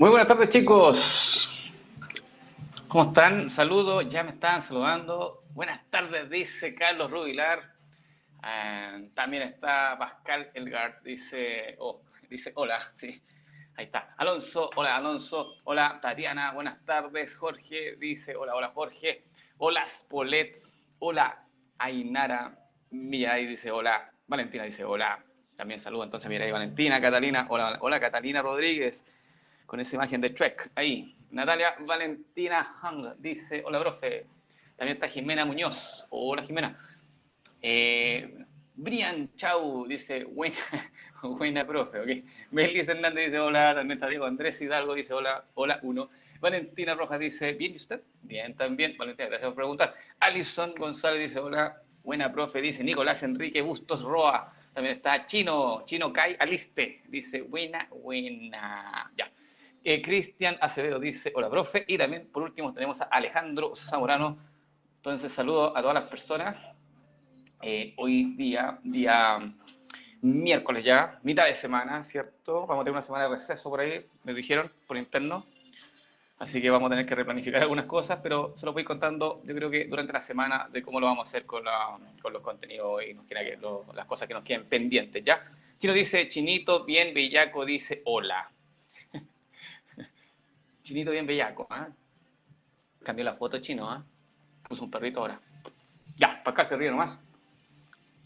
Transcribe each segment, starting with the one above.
Muy buenas tardes, chicos. ¿Cómo están? Saludos, ya me están saludando. Buenas tardes, dice Carlos Rubilar. También está Pascal Elgart, dice hola, sí. Ahí está. Alonso, hola Alonso. Hola Tatiana, buenas tardes. Jorge dice hola Jorge. Hola Spolet. Hola Ainara. Mirai dice hola. Valentina dice hola. También saludo entonces Mirai Valentina. Catalina, hola Catalina Rodríguez con esa imagen de Trek ahí. Natalia Valentina Hang dice, hola, profe. También está Jimena Muñoz. Hola, Jimena. Brian Chau dice, buena, buena, profe. Okay. Belis Hernández dice, hola. También está Diego Andrés Hidalgo dice, hola, hola, uno. Valentina Rojas dice, ¿bien y usted? Bien, también. Valentina, gracias por preguntar. Alison González dice, hola, buena, profe. Dice Nicolás Enrique Bustos Roa. También está Chino Kai Aliste. Dice, buena, buena. Ya. Cristian Acevedo dice, hola, profe. Y también, por último, tenemos a Alejandro Zamorano. Entonces, saludo a todas las personas. Hoy día miércoles ya, mitad de semana, ¿cierto? Vamos a tener una semana de receso por ahí, me dijeron por interno. Así que vamos a tener que replanificar algunas cosas, pero se los voy contando, yo creo que durante la semana, de cómo lo vamos a hacer con los contenidos y las cosas que nos queden pendientes, ¿ya? Chino dice, Chinito, bien, Bellaco dice, hola. Chinito, bien, Bellaco, ¿ah? ¿Eh? Cambió la foto Chino, ¿ah? ¿Eh? Puso un perrito ahora. Ya, para acá se ríe nomás.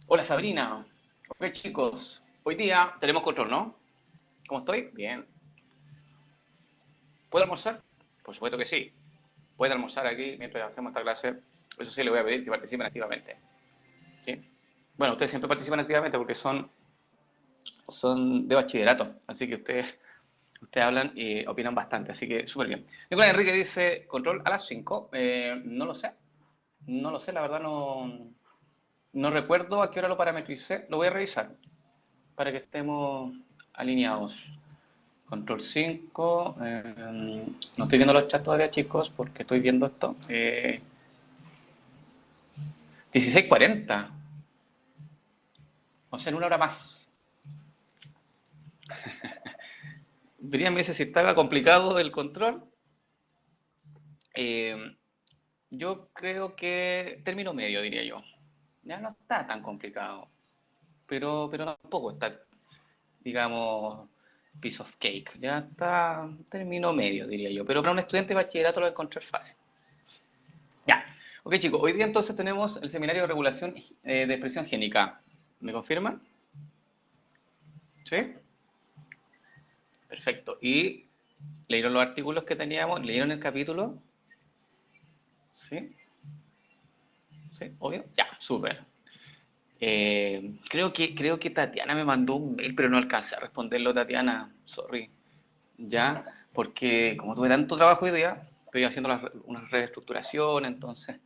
Hola Sabrina. Ok chicos, hoy día tenemos control, ¿no? ¿Cómo estoy? Bien. ¿Puedo almorzar? Por supuesto que sí. Puede almorzar aquí mientras hacemos esta clase. Eso sí, le voy a pedir que participen activamente. ¿Sí? Bueno, ustedes siempre participan activamente porque son de bachillerato. Así que ustedes hablan y opinan bastante. Así que súper bien. Nicolás Enrique dice, control a las 5. No lo sé. No lo sé, la verdad no recuerdo a qué hora lo parametricé. Lo voy a revisar para que estemos alineados. Control 5. No estoy viendo los chats todavía, chicos, porque estoy viendo esto. 16:40. O sea, en una hora más. Brian me dice si estaba complicado el control. Eh, yo creo que término medio, diría yo. Ya no está tan complicado. Pero tampoco está, digamos, piece of cake. Ya está término medio, diría yo. Pero para un estudiante de bachillerato lo voy a encontrar fácil. Ya. Ok, chicos, hoy día entonces tenemos el seminario de regulación de expresión génica. ¿Me confirman? ¿Sí? Perfecto. ¿Y leyeron los artículos que teníamos? ¿Leyeron el capítulo? ¿Sí? ¿Sí? ¿Obvio? Ya, súper. Creo que Tatiana me mandó un mail, pero no alcancé a responderlo, Tatiana. Sorry. Ya, porque como tuve tanto trabajo hoy día, estoy haciendo una reestructuración, entonces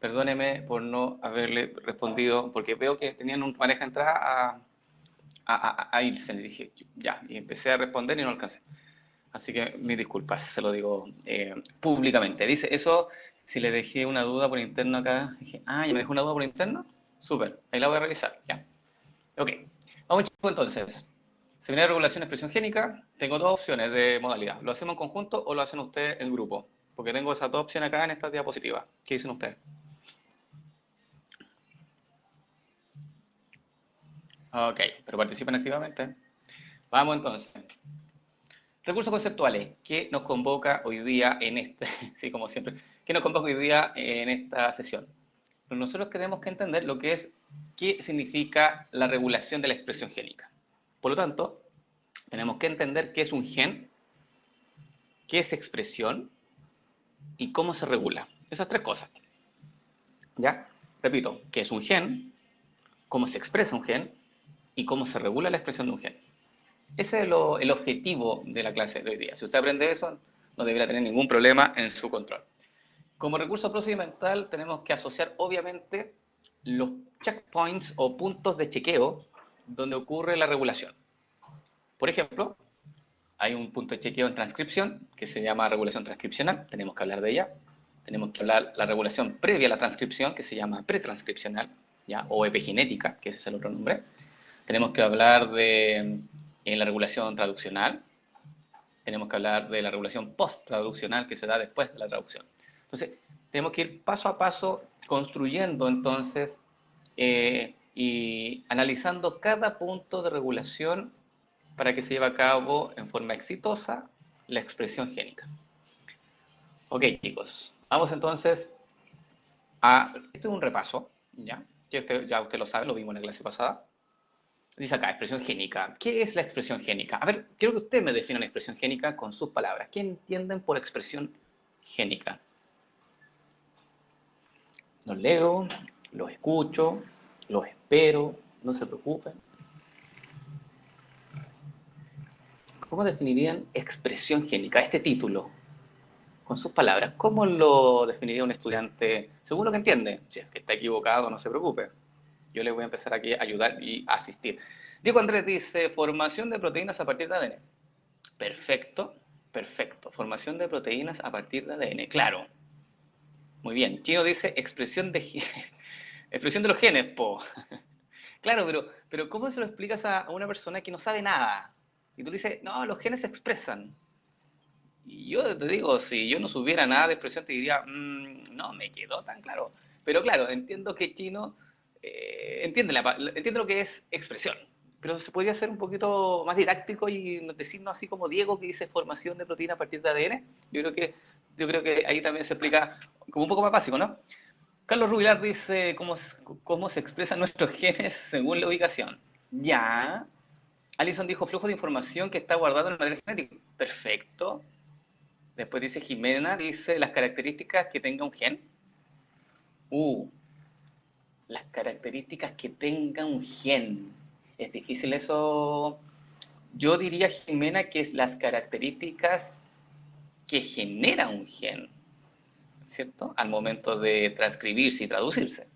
perdóneme por no haberle respondido, porque veo que tenían un pareja de entrada a irse. Le dije, ya, y empecé a responder y no alcancé. Así que mis disculpas, se lo digo públicamente. Dice eso, si le dejé una duda por interno acá, dije, ya me dejó una duda por interno, súper, ahí la voy a revisar, ya. Ok, vamos chicos entonces. Seminario de regulación de expresión génica, tengo dos opciones de modalidad. ¿Lo hacemos en conjunto o lo hacen ustedes en grupo? Porque tengo esas dos opciones acá en esta diapositiva. ¿Qué dicen ustedes? Ok, pero participan activamente. Vamos entonces. Recursos conceptuales, ¿qué nos convoca hoy día en este, sí, como siempre, qué nos convoca hoy día en esta sesión? Pues nosotros tenemos que entender lo que es, qué significa la regulación de la expresión génica. Por lo tanto, tenemos que entender qué es un gen, qué es expresión y cómo se regula. Esas tres cosas. ¿Ya? Repito, qué es un gen, cómo se expresa un gen y cómo se regula la expresión de un gen. Ese es el objetivo de la clase de hoy día. Si usted aprende eso, no deberá tener ningún problema en su control. Como recurso procedimental tenemos que asociar obviamente los checkpoints o puntos de chequeo donde ocurre la regulación. Por ejemplo, hay un punto de chequeo en transcripción que se llama regulación transcripcional, tenemos que hablar de ella. Tenemos que hablar de la regulación previa a la transcripción que se llama pretranscripcional, ¿ya? O epigenética, que ese es el otro nombre. Tenemos que hablar de la regulación traduccional, tenemos que hablar de la regulación post-traduccional que se da después de la traducción. Entonces, tenemos que ir paso a paso construyendo entonces y analizando cada punto de regulación para que se lleve a cabo en forma exitosa la expresión génica. Ok, chicos, vamos entonces a... Este es un repaso, ¿ya? Ya usted lo sabe, lo vimos en la clase pasada. Dice acá, expresión génica. ¿Qué es la expresión génica? A ver, quiero que usted me defina una expresión génica con sus palabras. ¿Qué entienden por expresión génica? Los leo, los escucho, los espero, no se preocupen. ¿Cómo definirían expresión génica, este título? Con sus palabras, ¿cómo lo definiría un estudiante según lo que entiende? Si es que está equivocado, no se preocupe. Yo le voy a empezar aquí a ayudar y a asistir. Diego Andrés dice, formación de proteínas a partir de ADN. Perfecto, perfecto. Formación de proteínas a partir de ADN. Claro. Muy bien. Chino dice, expresión de los genes, po. Claro, pero ¿cómo se lo explicas a una persona que no sabe nada? Y tú le dices, no, los genes se expresan. Y yo te digo, si yo no supiera nada de expresión, te diría, no me quedó tan claro. Pero claro, entiendo que Chino entiende lo que es expresión. Pero se podría ser un poquito más didáctico y decirnos así como Diego que dice formación de proteína a partir de ADN. Yo creo que ahí también se explica como un poco más básico, ¿no? Carlos Rubilar dice cómo se expresan nuestros genes según la ubicación. Ya. Alison dijo flujo de información que está guardado en el material genético. Perfecto. Después dice Jimena, dice las características que tenga un gen. Uh, las características que tenga un gen. Es difícil eso. Yo diría, Jimena, que es las características que genera un gen, ¿cierto? Al momento de transcribirse y traducirse.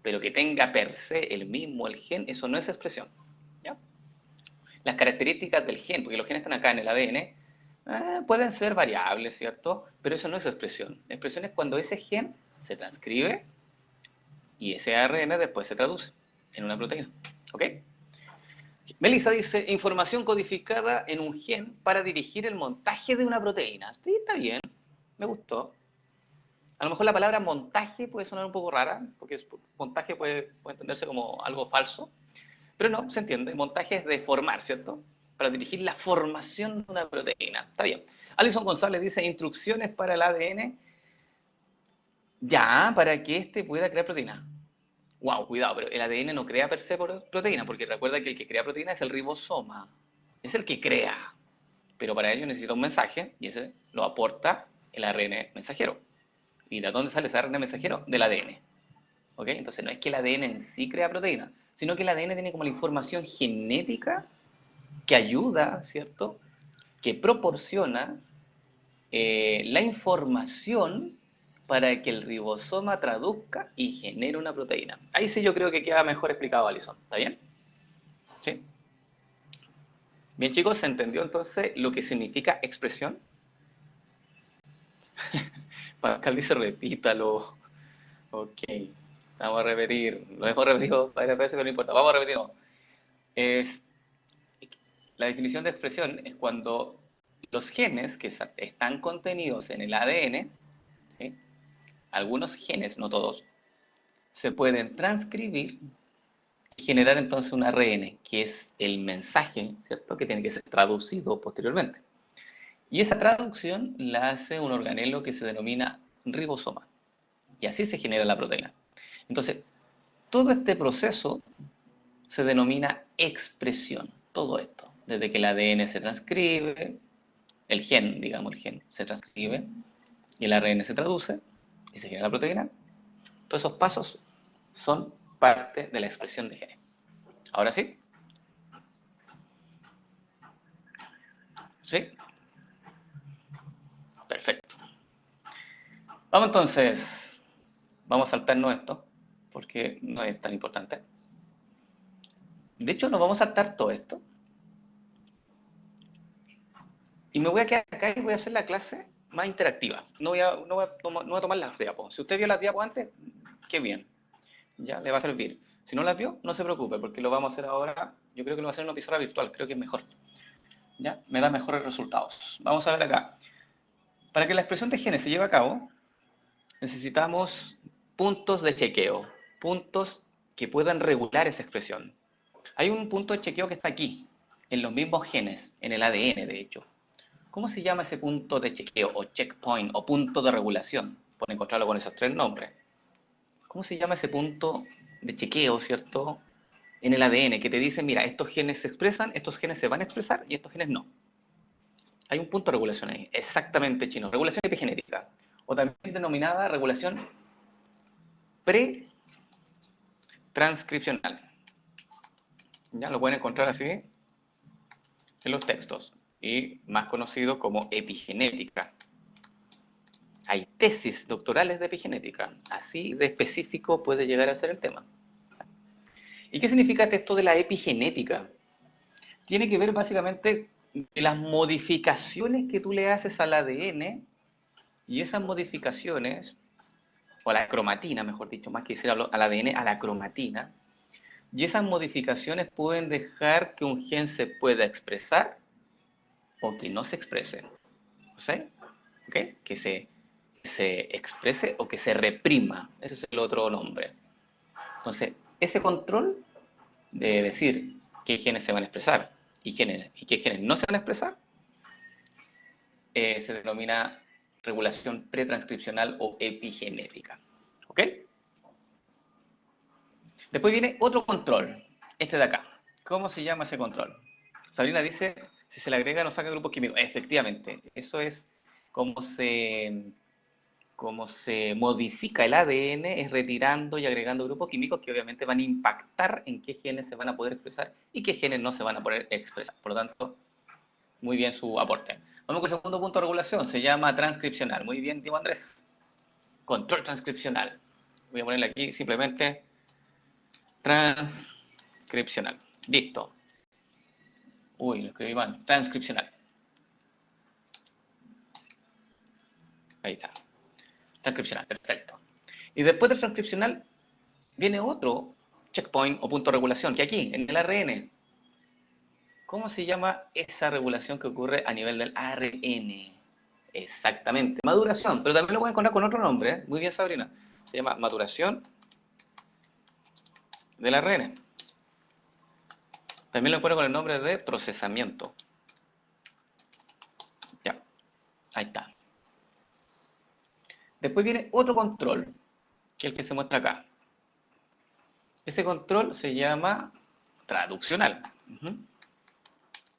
Pero que tenga per se el mismo el gen, eso no es expresión. ¿Ya? Las características del gen, porque los genes están acá en el ADN, pueden ser variables, ¿cierto? Pero eso no es expresión. La expresión es cuando ese gen se transcribe y ese ARN después se traduce en una proteína. ¿Ok? Melissa dice, información codificada en un gen para dirigir el montaje de una proteína. Sí, está bien, me gustó. A lo mejor la palabra montaje puede sonar un poco rara, porque montaje puede entenderse como algo falso, pero no, se entiende. Montaje es de formar, ¿cierto? Para dirigir la formación de una proteína. Está bien. Alison González dice, instrucciones para el ADN, ya, para que éste pueda crear proteína. Wow, cuidado, pero el ADN no crea per se proteína, porque recuerda que el que crea proteína es el ribosoma. Es el que crea. Pero para ello necesita un mensaje y ese lo aporta el ARN mensajero. ¿Y de dónde sale ese ARN mensajero? Del ADN. ¿Ok? Entonces no es que el ADN en sí crea proteína, sino que el ADN tiene como la información genética que ayuda, ¿cierto? Que proporciona la información para que el ribosoma traduzca y genere una proteína. Ahí sí yo creo que queda mejor explicado, Alison. ¿Está bien? ¿Sí? Bien, chicos, ¿se entendió entonces lo que significa expresión? Pascal dice repítalo. Ok, vamos a repetir. Lo hemos repetido varias veces, pero no importa. Vamos a repetirlo. Es, la definición de expresión es cuando los genes que están contenidos en el ADN, ¿sí? Algunos genes, no todos, se pueden transcribir y generar entonces un ARN, que es el mensaje, ¿cierto? Que tiene que ser traducido posteriormente. Y esa traducción la hace un organelo que se denomina ribosoma. Y así se genera la proteína. Entonces, todo este proceso se denomina expresión. Todo esto. Desde que el ADN se transcribe, el gen, digamos, el gen se transcribe, y el ARN se traduce, y se genera la proteína. Todos esos pasos son parte de la expresión de genes. ¿Ahora sí? ¿Sí? Perfecto. Vamos entonces, vamos a saltarnos esto, porque no es tan importante. De hecho, nos vamos a saltar todo esto. Y me voy a quedar acá y voy a hacer la clase más interactiva. No voy a tomar las diapos. Si usted vio las diapos antes, qué bien. Ya le va a servir. Si no las vio, no se preocupe, porque lo vamos a hacer ahora. Yo creo que lo va a hacer en una pizarra virtual, creo que es mejor. ¿Ya? Me da mejores resultados. Vamos a ver acá. Para que la expresión de genes se lleve a cabo, necesitamos puntos de chequeo, puntos que puedan regular esa expresión. Hay un punto de chequeo que está aquí, en los mismos genes, en el ADN de hecho. ¿Cómo se llama ese punto de chequeo o checkpoint o punto de regulación? Por encontrarlo con esos tres nombres. ¿Cómo se llama ese punto de chequeo, cierto? En el ADN que te dice, mira, estos genes se expresan, estos genes se van a expresar y estos genes no. Hay un punto de regulación ahí, exactamente chino, regulación epigenética, o también denominada regulación pre-transcripcional. Ya lo pueden encontrar así en los textos, y más conocido como epigenética. Hay tesis doctorales de epigenética, así de específico puede llegar a ser el tema. ¿Y qué significa esto de la epigenética? Tiene que ver básicamente de las modificaciones que tú le haces al ADN, y esas modificaciones, o a la cromatina, mejor dicho, más que decir al ADN, a la cromatina, y esas modificaciones pueden dejar que un gen se pueda expresar o que no se exprese. ¿Sí? ¿Okay? Que se exprese o que se reprima. Ese es el otro nombre. Entonces, ese control de decir qué genes se van a expresar y qué genes no se van a expresar, se denomina regulación pretranscripcional o epigenética. ¿Ok? Después viene otro control, este de acá. ¿Cómo se llama ese control? Sabrina dice, si se le agrega no saca grupos químicos. Efectivamente, eso es cómo se modifica el ADN, es retirando y agregando grupos químicos que obviamente van a impactar en qué genes se van a poder expresar y qué genes no se van a poder expresar. Por lo tanto, muy bien su aporte. Vamos con el segundo punto de regulación, se llama transcripcional. Muy bien, Diego Andrés. Control transcripcional. Voy a ponerle aquí simplemente transcripcional. Listo. Uy, lo escribí mal. Transcripcional. Ahí está. Transcripcional, perfecto. Y después del transcripcional viene otro checkpoint o punto de regulación, que aquí, en el ARN. ¿Cómo se llama esa regulación que ocurre a nivel del ARN? Exactamente, maduración, pero también lo voy a encontrar con otro nombre, ¿eh? Muy bien, Sabrina. Se llama maduración del ARN. También lo encuentro con el nombre de procesamiento. Ya, ahí está. Después viene otro control, que es el que se muestra acá. Ese control se llama traduccional.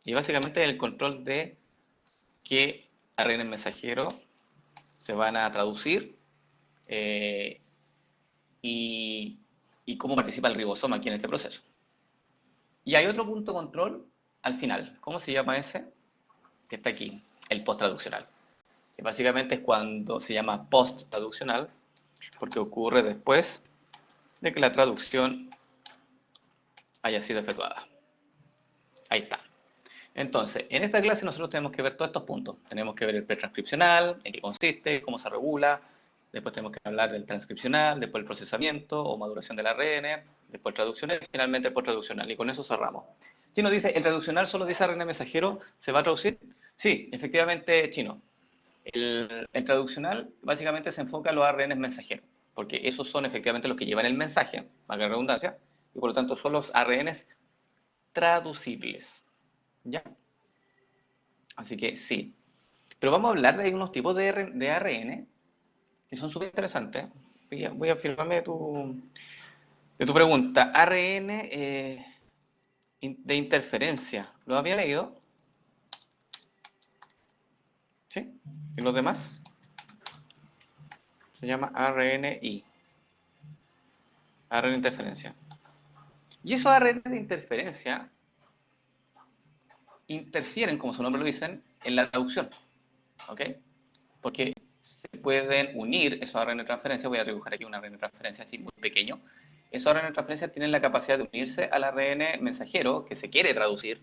Y básicamente es el control de qué ARN mensajero se van a traducir, eh, y, y cómo participa el ribosoma aquí en este proceso. Y hay otro punto de control al final. ¿Cómo se llama ese? Que está aquí, el post-traduccional. Que básicamente es cuando se llama post-traduccional, porque ocurre después de que la traducción haya sido efectuada. Ahí está. Entonces, en esta clase nosotros tenemos que ver todos estos puntos. Tenemos que ver el pretranscripcional, en qué consiste, cómo se regula. Después tenemos que hablar del transcripcional, después el procesamiento o maduración del ARN, después traduccional y finalmente el posttraduccional. Y con eso cerramos. Chino dice, ¿el traduccional solo dice ARN mensajero? ¿Se va a traducir? Sí, efectivamente, Chino. El traduccional básicamente se enfoca en los ARN mensajeros, porque esos son efectivamente los que llevan el mensaje, valga la redundancia, y por lo tanto son los ARN traducibles. ¿Ya? Así que sí. Pero vamos a hablar de unos tipos de ARN que son súper interesantes. Voy a afirmarme de tu pregunta. ARN de interferencia. ¿Lo había leído? ¿Sí? ¿Y los demás? Se llama ARNI. ARN de interferencia. Y esos ARN de interferencia interfieren, como su nombre lo dicen, en la traducción. ¿Ok? Porque se pueden unir esos ARN de transferencia. Voy a dibujar aquí un ARN de transferencia así muy pequeño. Esos ARN de transferencia tienen la capacidad de unirse al ARN mensajero que se quiere traducir.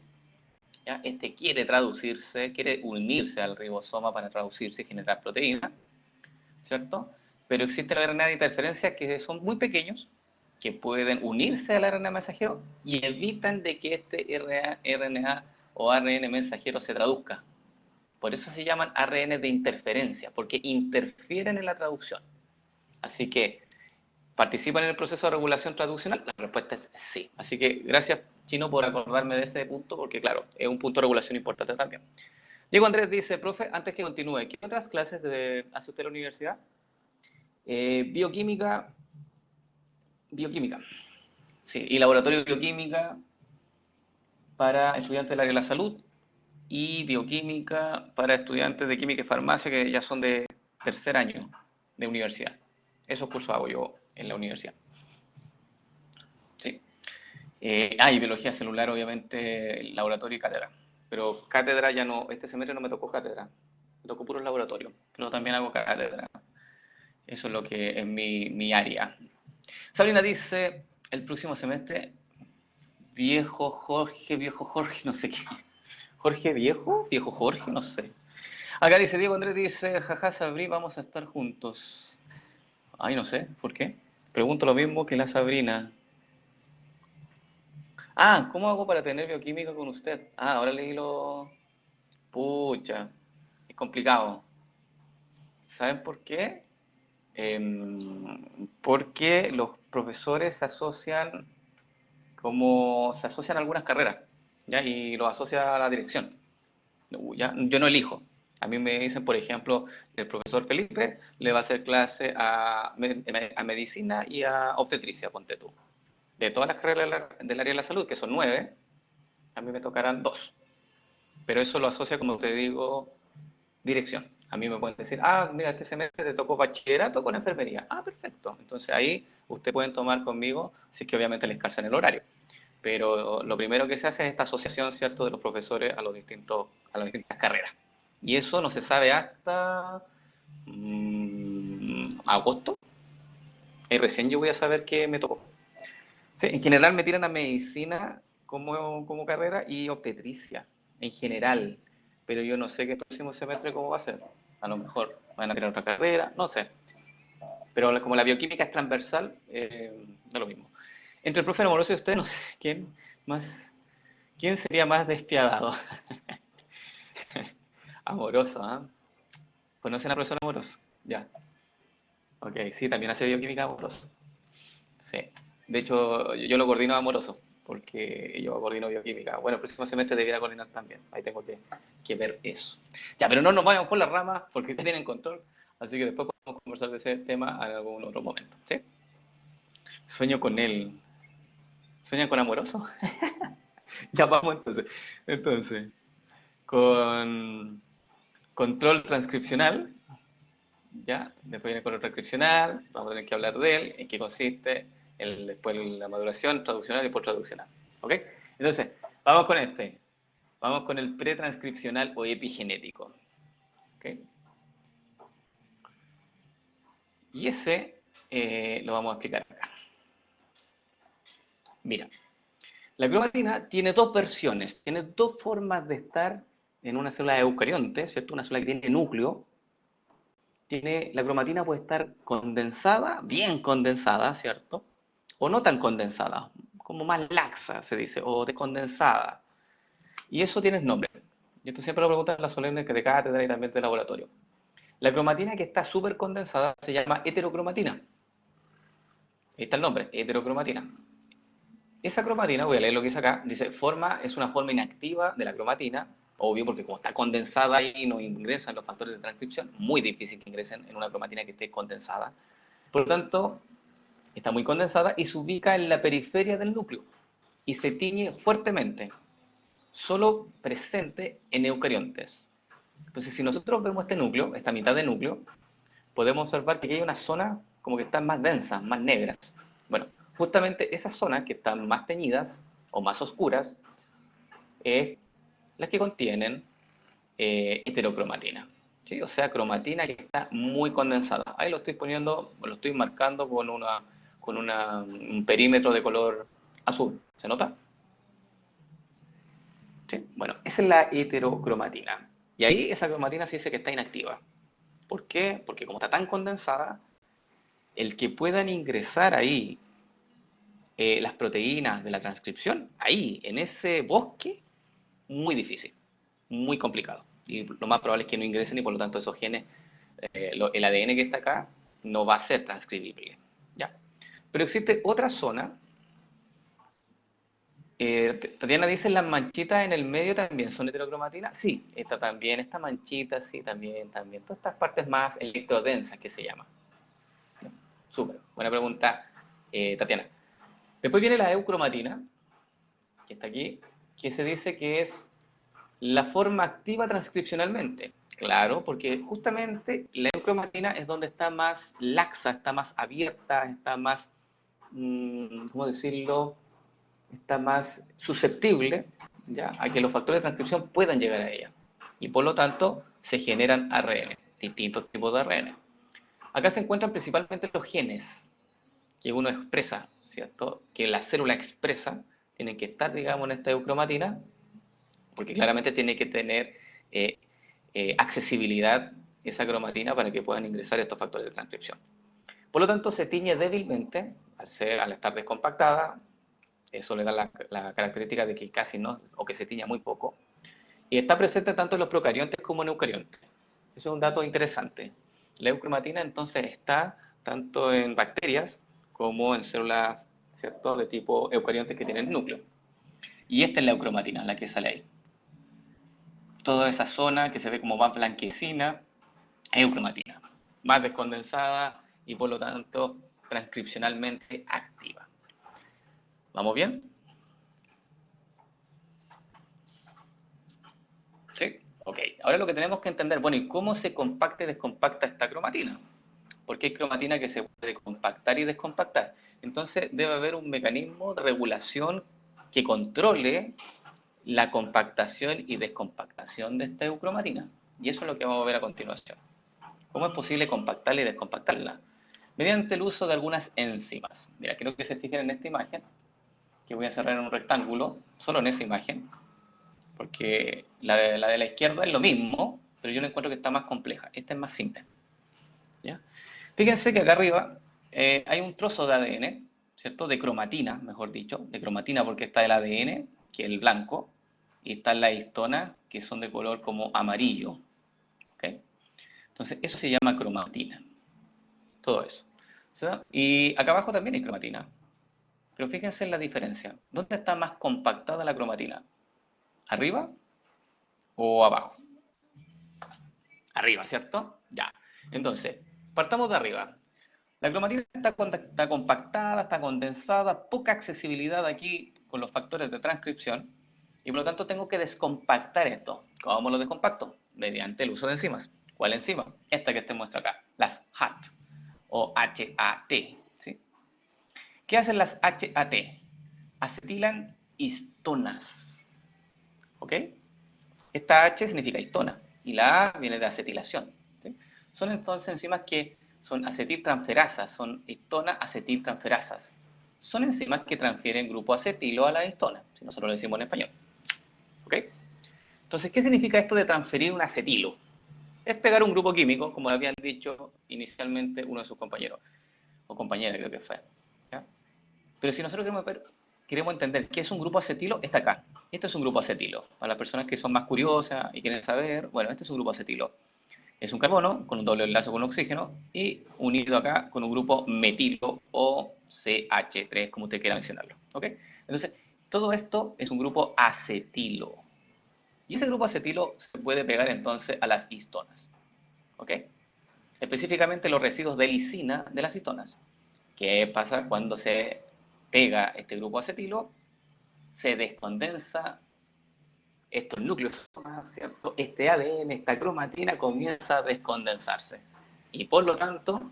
¿Ya? Este quiere traducirse, quiere unirse al ribosoma para traducirse y generar proteína, ¿cierto? Pero existe la RNA de interferencia que son muy pequeños, que pueden unirse al RNA mensajero y evitan de que este RNA o ARN mensajero se traduzca. Por eso se llaman ARN de interferencia, porque interfieren en la traducción. Así que, ¿participan en el proceso de regulación traduccional? La respuesta es sí. Así que gracias, Chino, por acordarme de ese punto, porque claro, es un punto de regulación importante también. Diego Andrés dice, profe, antes que continúe, ¿qué otras clases hace usted en la universidad? Bioquímica, bioquímica, sí, y laboratorio de bioquímica para estudiantes del área de la salud y bioquímica para estudiantes de química y farmacia que ya son de tercer año de universidad. Esos cursos hago yo en la universidad. Sí. Y biología celular, obviamente, laboratorio y cátedra. Pero cátedra ya no, este semestre no me tocó cátedra, me tocó puros laboratorios, pero también hago cátedra. Eso es lo que es mi área. Sabrina dice, el próximo semestre, viejo Jorge, no sé qué. ¿Jorge viejo? ¿Viejo Jorge? No sé. Acá dice Diego Andrés, dice, jaja, Sabri, vamos a estar juntos. Ay, no sé, ¿por qué? Pregunto lo mismo que la Sabrina. Ah, ¿cómo hago para tener bioquímica con usted? Ah, ahora leí lo... Pucha, es complicado. ¿Saben por qué? Porque los profesores se asocian como se asocian a algunas carreras, ¿ya? Y los asocia a la dirección. ¿Ya? Yo no elijo. A mí me dicen, por ejemplo, el profesor Felipe le va a hacer clase a medicina y a obstetricia, ponte tú. De todas las carreras del área de la salud, que son 9, a mí me tocarán 2. Pero eso lo asocia, como te digo, dirección. A mí me pueden decir, ah, mira, este semestre te tocó bachillerato con enfermería. Ah, perfecto. Entonces ahí ustedes pueden tomar conmigo, si es que obviamente les calza en el horario. Pero lo primero que se hace es esta asociación, ¿cierto?, de los profesores a las distintas carreras. Y eso no se sabe hasta agosto. Y recién yo voy a saber qué me tocó. Sí, en general me tiran a medicina como carrera y obstetricia, en general. Pero yo no sé qué próximo semestre cómo va a ser. A lo mejor van a tirar otra carrera, no sé. Pero como la bioquímica es transversal, da lo mismo. Entre el profe amoroso y usted, no sé más, quién sería más despiadado. Amoroso, ¿ah? ¿Conocen a profesor amoroso? Ya. Ok, sí, también hace bioquímica amoroso. Sí. De hecho, yo lo coordino amoroso, porque yo coordino bioquímica. Bueno, el próximo semestre debiera coordinar también. Ahí tengo que ver eso. Ya, pero no nos vayamos por las ramas, porque ustedes tienen control. Así que después podemos conversar de ese tema en algún otro momento. ¿Sí? Sueño con él. ¿Sueñan con amoroso? Ya vamos entonces. Entonces, con control transcripcional, ¿ya? Después viene el control transcripcional, vamos a tener que hablar de él, en qué consiste, después la maduración, traduccional y posttraduccional. ¿Ok? Entonces, vamos con este. Vamos con el pretranscripcional o epigenético. ¿Ok? Y ese lo vamos a explicar acá. Mira, la cromatina tiene dos versiones, tiene dos formas de estar en una célula eucarionte, ¿cierto? Una célula que tiene núcleo. La cromatina puede estar condensada, bien condensada, ¿cierto? O no tan condensada, como más laxa, se dice, o descondensada. Y eso tiene nombre. Y esto siempre lo preguntan en las solemnes de cátedra y también de laboratorio. La cromatina que está súper condensada se llama heterocromatina. Ahí está el nombre, heterocromatina. Esa cromatina, voy a leer lo que dice acá, dice, es una forma inactiva de la cromatina, obvio porque como está condensada y no ingresan los factores de transcripción, muy difícil que ingresen en una cromatina que esté condensada. Por lo tanto, está muy condensada y se ubica en la periferia del núcleo y se tiñe fuertemente, solo presente en eucariontes. Entonces, si nosotros vemos este núcleo, esta mitad de núcleo, podemos observar que aquí hay una zona como que están más densas, más negras. Bueno, justamente esas zonas que están más teñidas o más oscuras es las que contienen heterocromatina. ¿Sí? O sea, cromatina que está muy condensada. Ahí lo estoy poniendo, lo estoy marcando con un perímetro de color azul. ¿Se nota? ¿Sí? Bueno, esa es la heterocromatina. Y ahí esa cromatina se dice que está inactiva. ¿Por qué? Porque como está tan condensada, el que puedan ingresar ahí las proteínas de la transcripción, ahí, en ese bosque, muy difícil, muy complicado. Y lo más probable es que no ingresen y por lo tanto esos genes, el ADN que está acá, no va a ser transcribible. ¿Ya? Pero existe otra zona. Tatiana dice, las manchitas en el medio también son heterocromatina. Sí, esta también, esta manchita, sí, también, también. Todas estas partes más electrodensas que se llama. Súper, buena pregunta, Tatiana. Después viene la eucromatina, que está aquí, que se dice que es la forma activa transcripcionalmente. Claro, porque justamente la eucromatina es donde está más laxa, está más abierta, está más, ¿cómo decirlo? Está más susceptible, ¿ya?, a que los factores de transcripción puedan llegar a ella. Y por lo tanto, se generan ARN, distintos tipos de ARN. Acá se encuentran principalmente los genes que uno expresa, ¿cierto? Que la célula expresa, tienen que estar, digamos, en esta eucromatina, porque claramente tiene que tener eh, accesibilidad esa cromatina para que puedan ingresar estos factores de transcripción. Por lo tanto, se tiñe débilmente, al estar descompactada, eso le da la característica de que casi no, o que se tiña muy poco, y está presente tanto en los procariontes como en eucariontes. Eso es un dato interesante. La eucromatina entonces está tanto en bacterias como en células, ¿cierto?, de tipo eucariontes que tienen núcleo. Y esta es la eucromatina, la que sale ahí. Toda esa zona que se ve como más blanquecina, eucromatina, más descondensada y por lo tanto transcripcionalmente activa. ¿Vamos bien? ¿Sí? Ok. Ahora lo que tenemos que entender, bueno, ¿y cómo se compacta y descompacta esta cromatina? Porque hay cromatina que se puede compactar y descompactar. Entonces debe haber un mecanismo de regulación que controle la compactación y descompactación de esta eucromatina. Y eso es lo que vamos a ver a continuación. ¿Cómo es posible compactarla y descompactarla? Mediante el uso de algunas enzimas. Mira, quiero que se fijen en esta imagen, que voy a cerrar en un rectángulo, solo en esa imagen, porque la de la izquierda es lo mismo, pero yo la encuentro que está más compleja. Esta es más simple. ¿Ya? Fíjense que acá arriba hay un trozo de ADN, ¿cierto? De cromatina, mejor dicho, de cromatina porque está el ADN, que es el blanco, y están las histonas, que son de color como amarillo. ¿Okay? Entonces, eso se llama cromatina. Todo eso. ¿Sí? Y acá abajo también hay cromatina. Pero fíjense en la diferencia. ¿Dónde está más compactada la cromatina? ¿Arriba o abajo? Arriba, ¿cierto? Ya. Entonces, partamos de arriba. La cromatina está compactada, está condensada, poca accesibilidad aquí con los factores de transcripción y por lo tanto tengo que descompactar esto. ¿Cómo lo descompacto? Mediante el uso de enzimas. ¿Cuál enzima? Esta que te muestro acá, las HAT o HAT. ¿Sí? ¿Qué hacen las HAT? Acetilan histonas. ¿Ok? Esta H significa histona y la A viene de acetilación. ¿Sí? Son entonces enzimas que son acetiltransferasas, son histona-acetiltransferasas. Son enzimas que transfieren grupo acetilo a la histona, si nosotros lo decimos en español. ¿Ok? Entonces, ¿qué significa esto de transferir un acetilo? Es pegar un grupo químico, como habían dicho inicialmente uno de sus compañeros, o compañera creo que fue. ¿Ya? Pero si nosotros queremos entender qué es un grupo acetilo, está acá. Esto es un grupo acetilo. Para las personas que son más curiosas y quieren saber, bueno, este es un grupo acetilo. Es un carbono con un doble enlace con oxígeno y unido acá con un grupo metilo o CH3, como usted quiera mencionarlo. ¿Ok? Entonces, todo esto es un grupo acetilo. Y ese grupo acetilo se puede pegar entonces a las histonas. ¿Ok? Específicamente los residuos de lisina de las histonas. ¿Qué pasa cuando se pega este grupo acetilo? Se descondensa estos núcleos, ¿cierto? Este ADN, esta cromatina comienza a descondensarse. Y por lo tanto,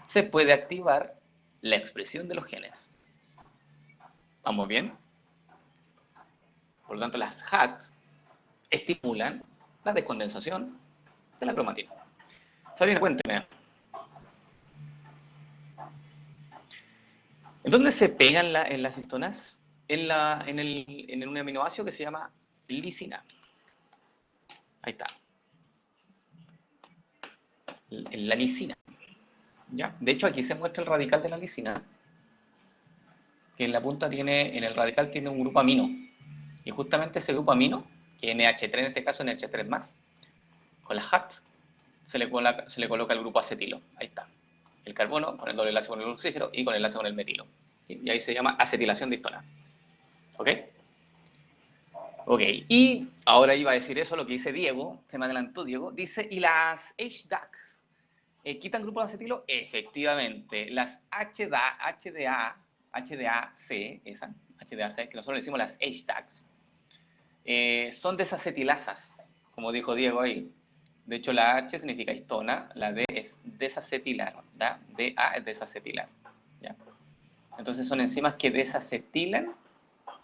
se puede activar la expresión de los genes. ¿Vamos bien? Por lo tanto, las HAT estimulan la descondensación de la cromatina. Sabrina, cuénteme. ¿En dónde se pegan en las histonas? En un aminoácido que se llama lisina. Ahí está. En la lisina. ¿Ya? De hecho, aquí se muestra el radical de la lisina, que en la punta tiene, en el radical tiene un grupo amino. Y justamente ese grupo amino que NH3 en este caso, NH3 más, con la hat, se le coloca el grupo acetilo. Ahí está. El carbono con el doble enlace con el oxígeno y con el enlace con el metilo. ¿Sí? Y ahí se llama acetilación de histona. ¿Ok? Ok, y ahora iba a decir eso, lo que dice Diego, se me adelantó Diego, dice, ¿y las HDACs quitan grupos de acetilo? Efectivamente, las HDAC, esa, HDAC, que nosotros le decimos las HDACs, son desacetilasas, como dijo Diego ahí. De hecho, la H significa histona, la D es desacetilar, ¿da? DA es desacetilar, ¿ya? Entonces son enzimas que desacetilan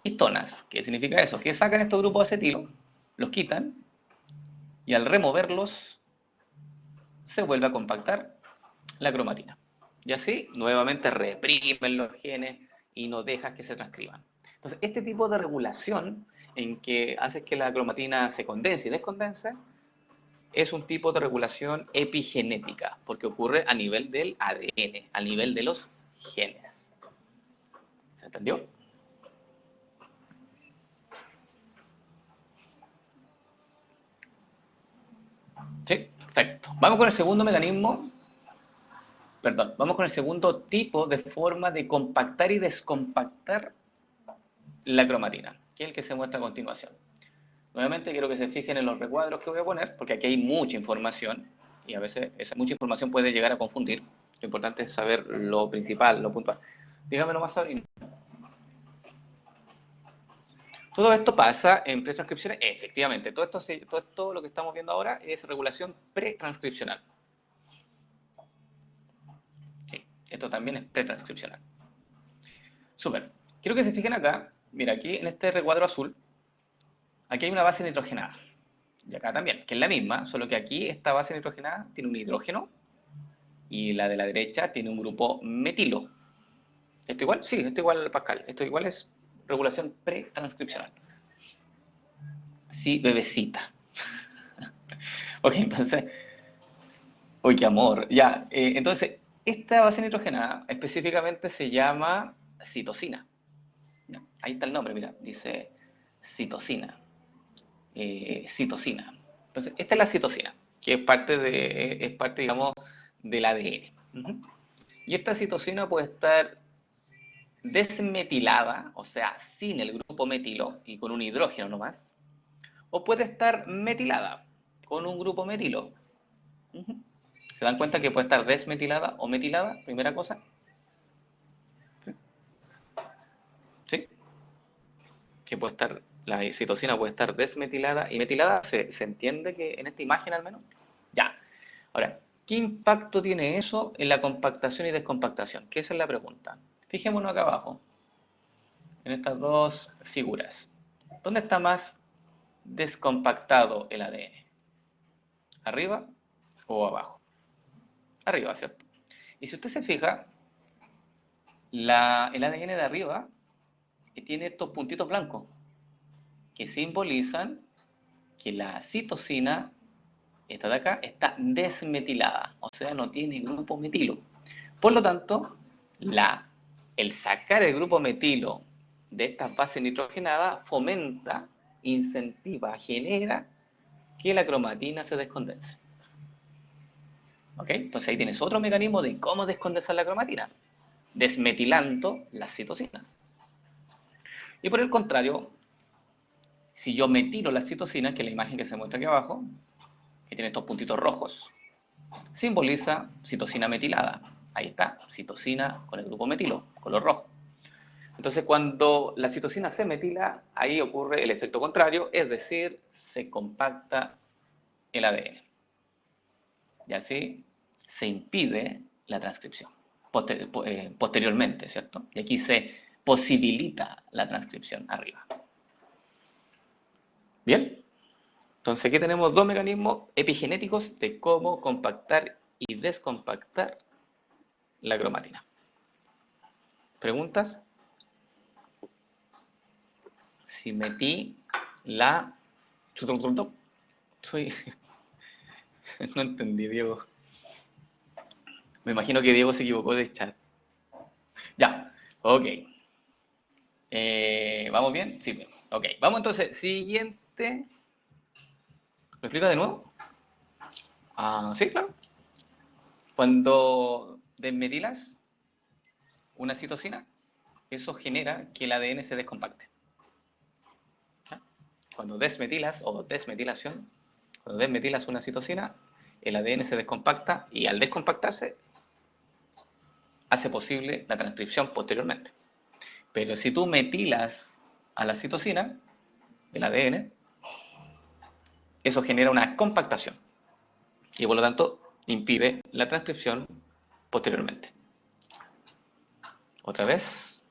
histonas. ¿Qué significa eso? Que sacan estos grupos de acetilo, los quitan, y al removerlos se vuelve a compactar la cromatina. Y así, nuevamente reprimen los genes y no dejas que se transcriban. Entonces, este tipo de regulación en que hace que la cromatina se condense y descondense es un tipo de regulación epigenética, porque ocurre a nivel del ADN, a nivel de los genes. ¿Se entendió? Sí, perfecto. Vamos con el segundo mecanismo, perdón, vamos con el segundo tipo de forma de compactar y descompactar la cromatina, que es el que se muestra a continuación. Nuevamente quiero que se fijen en los recuadros que voy a poner, porque aquí hay mucha información y a veces esa mucha información puede llegar a confundir. Lo importante es saber lo principal, lo puntual. Dígamelo más, Sabrina. Todo esto pasa en pretranscripciones. Efectivamente, todo esto lo que estamos viendo ahora es regulación pretranscripcional. Sí, esto también es pretranscripcional. Súper. Quiero que se fijen acá. Mira, aquí en este recuadro azul, aquí hay una base nitrogenada. Y acá también, que es la misma, solo que aquí esta base nitrogenada tiene un hidrógeno y la de la derecha tiene un grupo metilo. ¿Esto igual? Sí, esto igual, Pascal. Esto igual es regulación pretranscripcional. Sí, bebecita. Ok, entonces, uy, qué amor. Ya, entonces, esta base nitrogenada específicamente se llama citosina. Ya, ahí está el nombre, mira, dice citosina. Citosina. Entonces, esta es la citosina, que es parte, digamos, del ADN. Ujú. Y esta citosina puede estar desmetilada, o sea, sin el grupo metilo y con un hidrógeno nomás, o puede estar metilada con un grupo metilo. Uh-huh. ¿Se dan cuenta que puede estar desmetilada o metilada? Primera cosa. ¿Sí? Que puede estar, la citosina puede estar desmetilada y metilada. ¿Se entiende que en esta imagen al menos? Ya. Ahora, ¿qué impacto tiene eso en la compactación y descompactación? Que esa es la pregunta. Fijémonos acá abajo, en estas dos figuras. ¿Dónde está más descompactado el ADN? ¿Arriba o abajo? Arriba, ¿cierto? Y si usted se fija, el ADN de arriba tiene estos puntitos blancos que simbolizan que la citosina, esta de acá, está desmetilada, o sea, no tiene grupo metilo. Por lo tanto, el sacar el grupo metilo de estas bases nitrogenadas fomenta, incentiva, genera que la cromatina se descondense. ¿Ok? Entonces ahí tienes otro mecanismo de cómo descondensar la cromatina, desmetilando las citosinas. Y por el contrario, si yo metilo las citosinas, que es la imagen que se muestra aquí abajo, que tiene estos puntitos rojos, simboliza citosina metilada. Ahí está, citosina con el grupo metilo, color rojo. Entonces, cuando la citosina se metila, ahí ocurre el efecto contrario, es decir, se compacta el ADN. Y así se impide la transcripción posteriormente, ¿cierto? Y aquí se posibilita la transcripción arriba. ¿Bien? Entonces aquí tenemos dos mecanismos epigenéticos de cómo compactar y descompactar la cromatina. ¿Preguntas? Si metí la... Soy... No entendí, Diego. Me imagino que Diego se equivocó de chat. Ya, ok. ¿Vamos bien? Sí, bien. Ok, vamos entonces. Siguiente. ¿Lo explico de nuevo? Ah, sí, claro. Cuando desmetilas una citosina, eso genera que el ADN se descompacte. ¿Ya? Cuando desmetilas o desmetilación, cuando desmetilas una citosina, el ADN se descompacta y al descompactarse hace posible la transcripción posteriormente. Pero si tú metilas a la citosina, el ADN, eso genera una compactación y por lo tanto impide la transcripción posteriormente. ¿Otra vez?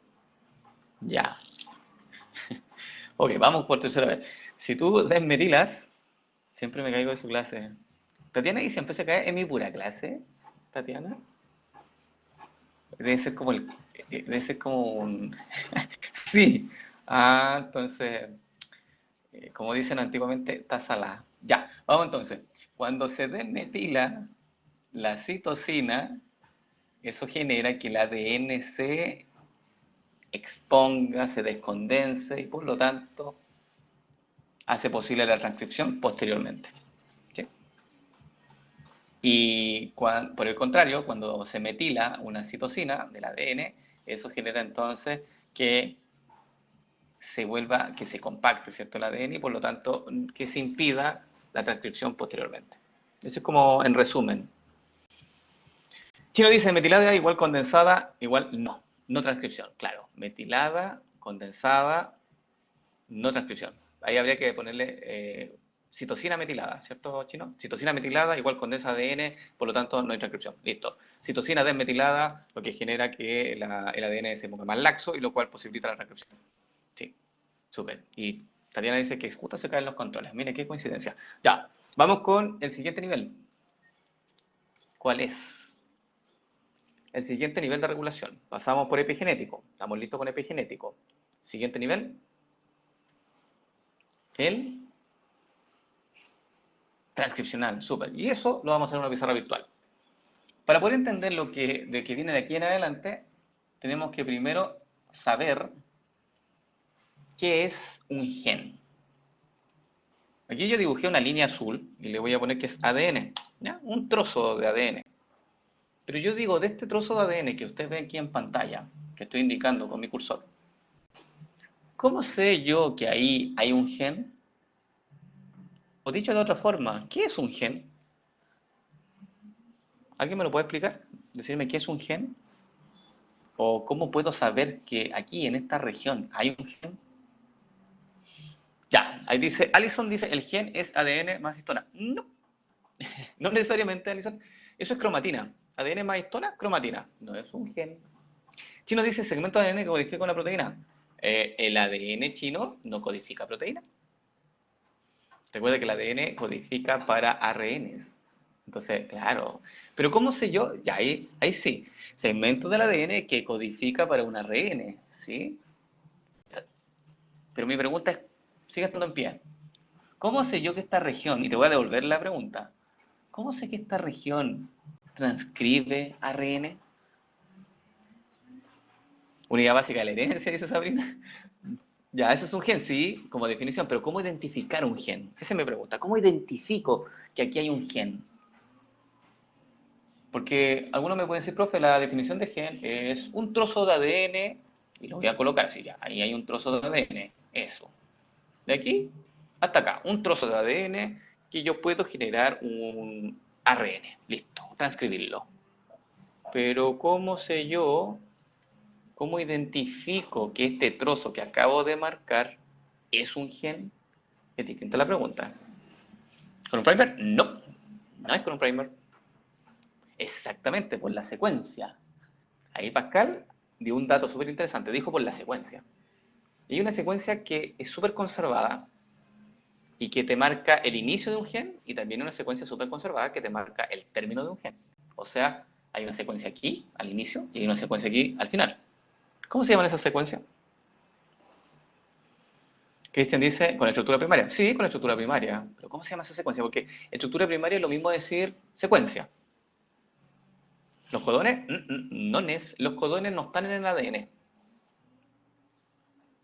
Ya. Ok, vamos por tercera vez. Si tú desmetilas, siempre me caigo de su clase. Tatiana, y siempre se cae en mi pura clase, Tatiana. Debe ser como debe ser como un. Sí. Ah, entonces, como dicen antiguamente, está salada. Ya, vamos entonces. Cuando se desmetila la citosina, eso genera que el ADN se exponga, se descondense y por lo tanto hace posible la transcripción posteriormente. ¿Sí? Y por el contrario, cuando se metila una citosina del ADN, eso genera entonces que se vuelva, que se compacte, ¿cierto? El ADN y por lo tanto que se impida la transcripción posteriormente. Eso es como en resumen. Chino dice metilada igual condensada, igual no, no transcripción. Claro, metilada, condensada, no transcripción. Ahí habría que ponerle citosina metilada, ¿cierto, Chino? Citosina metilada igual condensa ADN, por lo tanto no hay transcripción. Listo. Citosina desmetilada, lo que genera que el ADN se ponga más laxo y lo cual posibilita la transcripción. Sí, súper. Y Tatiana dice que justo se caen los controles. Mire qué coincidencia. Ya, vamos con el siguiente nivel. ¿Cuál es? El siguiente nivel de regulación. Pasamos por epigenético. Estamos listos con epigenético. Siguiente nivel. El transcripcional. Súper. Y eso lo vamos a hacer en una pizarra virtual. Para poder entender lo que viene de aquí en adelante, tenemos que primero saber qué es un gen. Aquí yo dibujé una línea azul y le voy a poner que es ADN. ¿Ya? Un trozo de ADN. Pero yo digo, de este trozo de ADN que usted ve aquí en pantalla, que estoy indicando con mi cursor, ¿cómo sé yo que ahí hay un gen? O dicho de otra forma, ¿qué es un gen? ¿Alguien me lo puede explicar? Decirme qué es un gen. ¿O cómo puedo saber que aquí en esta región hay un gen? Ya, ahí dice, Alison dice, el gen es ADN más histona. No, no necesariamente, Alison. Eso es cromatina. ADN más histona, cromatina. No es un gen. Chino dice, segmento de ADN que codifica con la proteína. El ADN chino no codifica proteína. Recuerda que el ADN codifica para ARNs. Entonces, claro. Pero ¿cómo sé yo? Ya ahí sí. Segmento del ADN que codifica para un ARN. ¿Sí? Pero mi pregunta es, sigue estando en pie. ¿Cómo sé yo que esta región, y te voy a devolver la pregunta, ¿cómo sé que esta región transcribe ARN? Unidad básica de la herencia, dice Sabrina. Ya, eso es un gen, sí, como definición, pero ¿cómo identificar un gen? Esa es mi pregunta. ¿Cómo identifico que aquí hay un gen? Porque algunos me pueden decir, profe, la definición de gen es un trozo de ADN, y lo voy a colocar así, ya, ahí hay un trozo de ADN, eso. De aquí hasta acá, un trozo de ADN que yo puedo generar un ARN, listo, transcribirlo. Pero ¿cómo sé yo, cómo identifico que este trozo que acabo de marcar es un gen? Es distinta la pregunta. ¿Con un primer? No, no es con un primer. Exactamente, por la secuencia. Ahí Pascal dio un dato súper interesante, dijo por la secuencia. Y hay una secuencia que es súper conservada y que te marca el inicio de un gen y también una secuencia súper conservada que te marca el término de un gen. O sea, hay una secuencia aquí al inicio y hay una secuencia aquí al final. ¿Cómo se llaman esas secuencias? Cristian dice, con la estructura primaria. Sí, con la estructura primaria. Pero ¿cómo se llama esa secuencia? Porque estructura primaria es lo mismo decir secuencia. ¿Los codones? No, los codones no están en el ADN.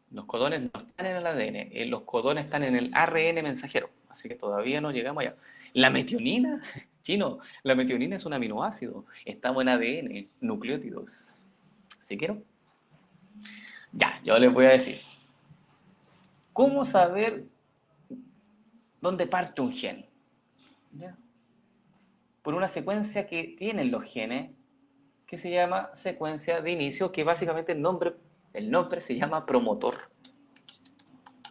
Los codones no están en el ADN. Los codones están en el ARN mensajero. así que todavía no llegamos allá. La metionina, chino, la metionina es un aminoácido, estamos en ADN, nucleótidos. ¿Así quiero? Ya, yo les voy a decir. ¿Cómo saber dónde parte un gen? ¿Ya? Por una secuencia que tienen los genes, que se llama secuencia de inicio, que básicamente el nombre se llama promotor.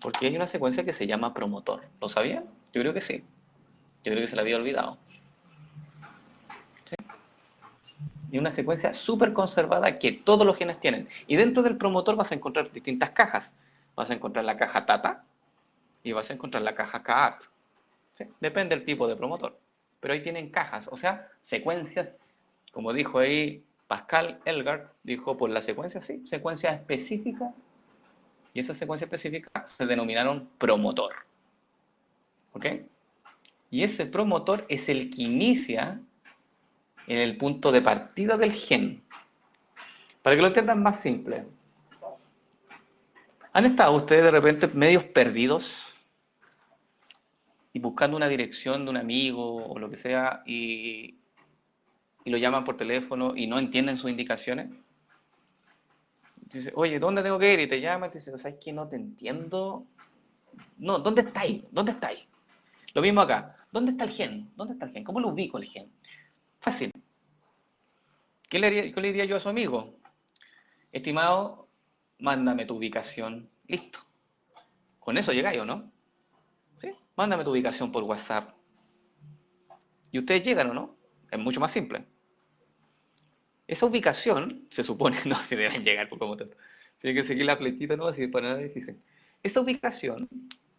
Porque hay una secuencia que se llama promotor. ¿Lo sabían? Yo creo que sí. Yo creo que se la había olvidado. ¿Sí? Y una secuencia súper conservada que todos los genes tienen. Y dentro del promotor vas a encontrar distintas cajas. Vas a encontrar la caja TATA y vas a encontrar la caja CAAT. ¿Sí? Depende del tipo de promotor. Pero ahí tienen cajas, o sea, secuencias, como dijo ahí Pascal Elgart, dijo por las secuencias, sí, secuencias específicas. Y esas secuencias específicas se denominaron promotor. ¿Ok? Y ese promotor es el que inicia en el punto de partida del gen. Para que lo entiendan más simple. ¿Han estado ustedes de repente medios perdidos y buscando una dirección de un amigo o lo que sea y lo llaman por teléfono y no entienden sus indicaciones? Dice, oye, ¿dónde tengo que ir? Y te llaman y te dice, ¿sabes qué? No te entiendo. No, ¿dónde estáis? ¿Dónde estáis? Lo mismo acá. ¿Dónde está el gen? ¿Dónde está el gen? ¿Cómo lo ubico el gen? Fácil. ¿Qué le diría yo a su amigo? Estimado, mándame tu ubicación. Listo. Con eso llegáis, ¿o no? ¿Sí? Mándame tu ubicación por WhatsApp. Y ustedes llegan, ¿o no? Es mucho más simple. Esa ubicación, se supone, no se deben llegar por como tanto. Tienen que seguir la flechita, no va a ser para nada difícil. Esa ubicación,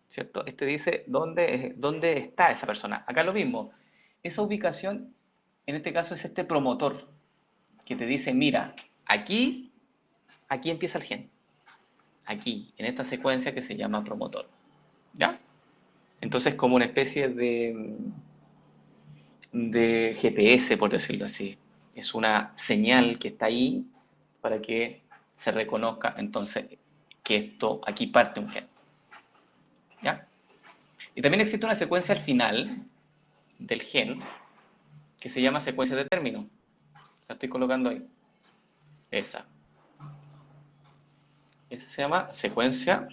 ¿cierto? Este dice dónde está esa persona. Acá lo mismo. Esa ubicación, en este caso, es este promotor que te dice, mira, aquí empieza el gen. Aquí, en esta secuencia que se llama promotor. ¿Ya? Entonces, como una especie de GPS, por decirlo así. Es una señal que está ahí para que se reconozca entonces que esto, aquí parte un gen. ¿Ya? Y también existe una secuencia al final del gen que se llama secuencia de término. La estoy colocando ahí. Esa. Esa se llama secuencia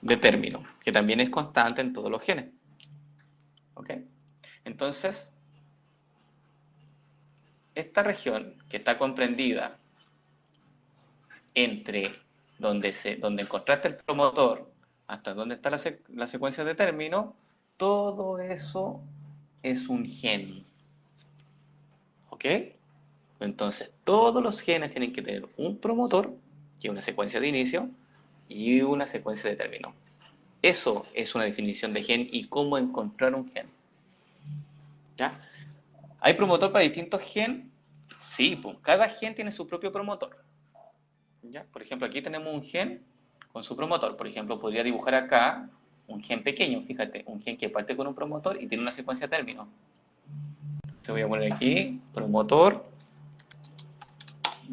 de término, que también es constante en todos los genes. ¿Ok? Entonces, esta región que está comprendida entre donde encontraste el promotor hasta donde está la secuencia de término, todo eso es un gen. ¿Ok? Entonces, todos los genes tienen que tener un promotor, que es una secuencia de inicio, y una secuencia de término. Eso es una definición de gen y cómo encontrar un gen. ¿Ya? ¿Hay promotor para distintos genes? Sí, pues, cada gen tiene su propio promotor. ¿Ya? Por ejemplo, aquí tenemos un gen con su promotor. Por ejemplo, podría dibujar acá un gen pequeño, fíjate, un gen que parte con un promotor y tiene una secuencia de término. Entonces voy a poner aquí promotor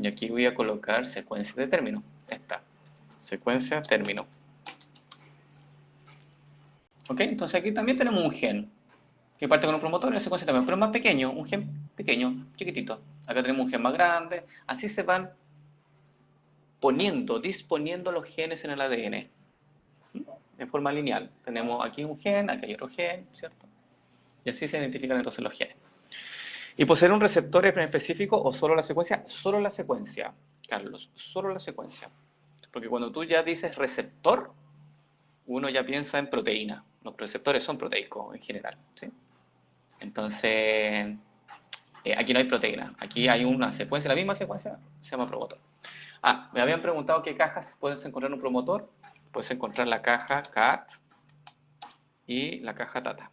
y aquí voy a colocar secuencia de término. Esta, secuencia término. ¿Ok? Entonces aquí también tenemos un gen que parte con un promotor y una secuencia de término, pero es más pequeño, un gen pequeño, chiquitito. Acá tenemos un gen más grande. Así se van disponiendo los genes en el ADN. En forma lineal. Tenemos aquí un gen, aquí hay otro gen, ¿cierto? Y así se identifican entonces los genes. ¿Y poseer un receptor en específico o solo la secuencia? Solo la secuencia, Carlos, solo la secuencia. Porque cuando tú ya dices receptor, uno ya piensa en proteína. Los receptores son proteicos en general, ¿sí? Entonces, aquí no hay proteína. Aquí hay una secuencia, la misma secuencia, se llama promotor. Ah, me habían preguntado qué cajas puedes encontrar en un promotor. Puedes encontrar la caja CAT y la caja TATA.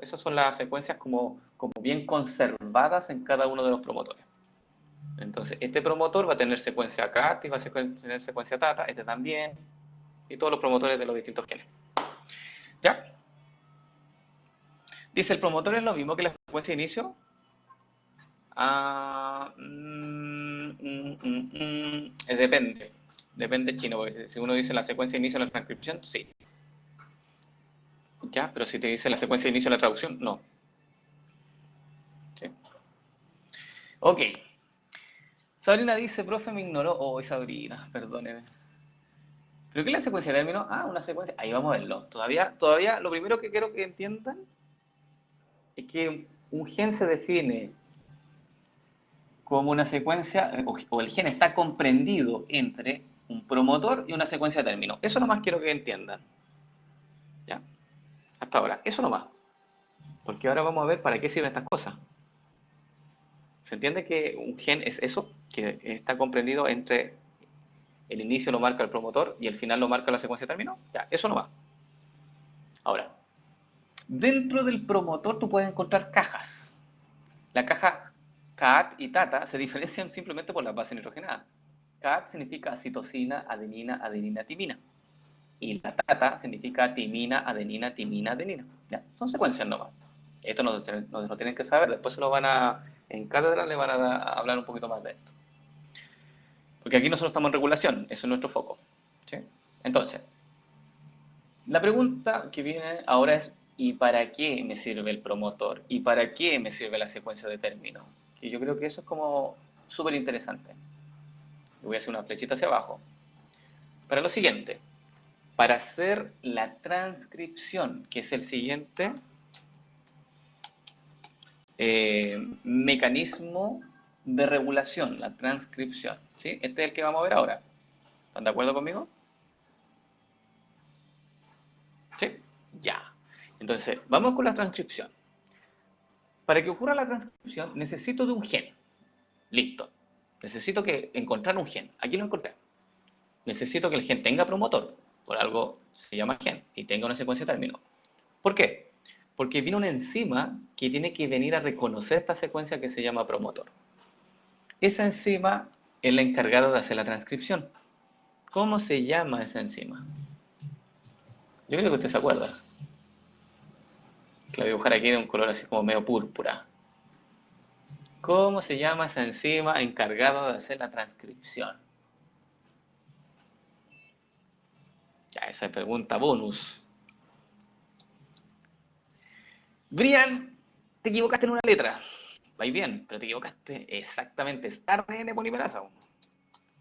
Esas son las secuencias como bien conservadas en cada uno de los promotores. Entonces, este promotor va a tener secuencia CAT y va a tener secuencia TATA, este también, y todos los promotores de los distintos genes. ¿Ya? Dice, ¿el promotor es lo mismo que la secuencia de inicio? Depende. Depende chino, porque si uno dice la secuencia de inicio de la transcripción, sí. Ya, pero si te dice la secuencia de inicio de la traducción, no. ¿Sí? Ok. Sabrina dice, profe, me ignoró. Oh, Sabrina, perdóneme. ¿Pero qué es la secuencia de términos? Ah, una secuencia. Ahí vamos a verlo. Todavía, lo primero que quiero que entiendan es que un gen se define como una secuencia, o el gen está comprendido entre un promotor y una secuencia de términos. Eso nomás quiero que entiendan. ¿Ya? Hasta ahora. Eso nomás. Porque ahora vamos a ver para qué sirven estas cosas. ¿Se entiende que un gen es eso? Que está comprendido entre el inicio lo marca el promotor y el final lo marca la secuencia de términos. Ya, eso no va. Ahora, dentro del promotor tú puedes encontrar cajas. La caja CAT y TATA se diferencian simplemente por la base nitrogenada. CAT significa citosina, adenina, adenina, timina. Y la TATA significa timina, adenina, timina, adenina. ¿Ya? Son secuencias nomás. Esto no lo tienen que saber, después se lo van a, en cátedra le van a hablar un poquito más de esto. Porque aquí nosotros estamos en regulación, eso es nuestro foco. ¿Sí? Entonces, la pregunta que viene ahora es, ¿y para qué me sirve el promotor? ¿Y para qué me sirve la secuencia de términos? Y yo creo que eso es como súper interesante. Voy a hacer una flechita hacia abajo. Para lo siguiente, para hacer la transcripción, que es el siguiente mecanismo de regulación, la transcripción. ¿Sí? Este es el que vamos a ver ahora. ¿Están de acuerdo conmigo? ¿Sí? Ya. Entonces, vamos con la transcripción. Para que ocurra la transcripción, necesito de un gen. Listo. Necesito que encontrar un gen. Aquí lo encontré. Necesito que el gen tenga promotor. Por algo se llama gen. Y tenga una secuencia de términos. ¿Por qué? Porque viene una enzima que tiene que venir a reconocer esta secuencia que se llama promotor. Esa enzima es la encargada de hacer la transcripción. ¿Cómo se llama esa enzima? Yo creo que usted se acuerda. Que la voy a dibujar aquí de un color así como medio púrpura. ¿Cómo se llama esa enzima encargada de hacer la transcripción? Ya, esa pregunta bonus. Brian, te equivocaste en una letra. Va bien, pero te equivocaste exactamente. Es ARN polimerasa.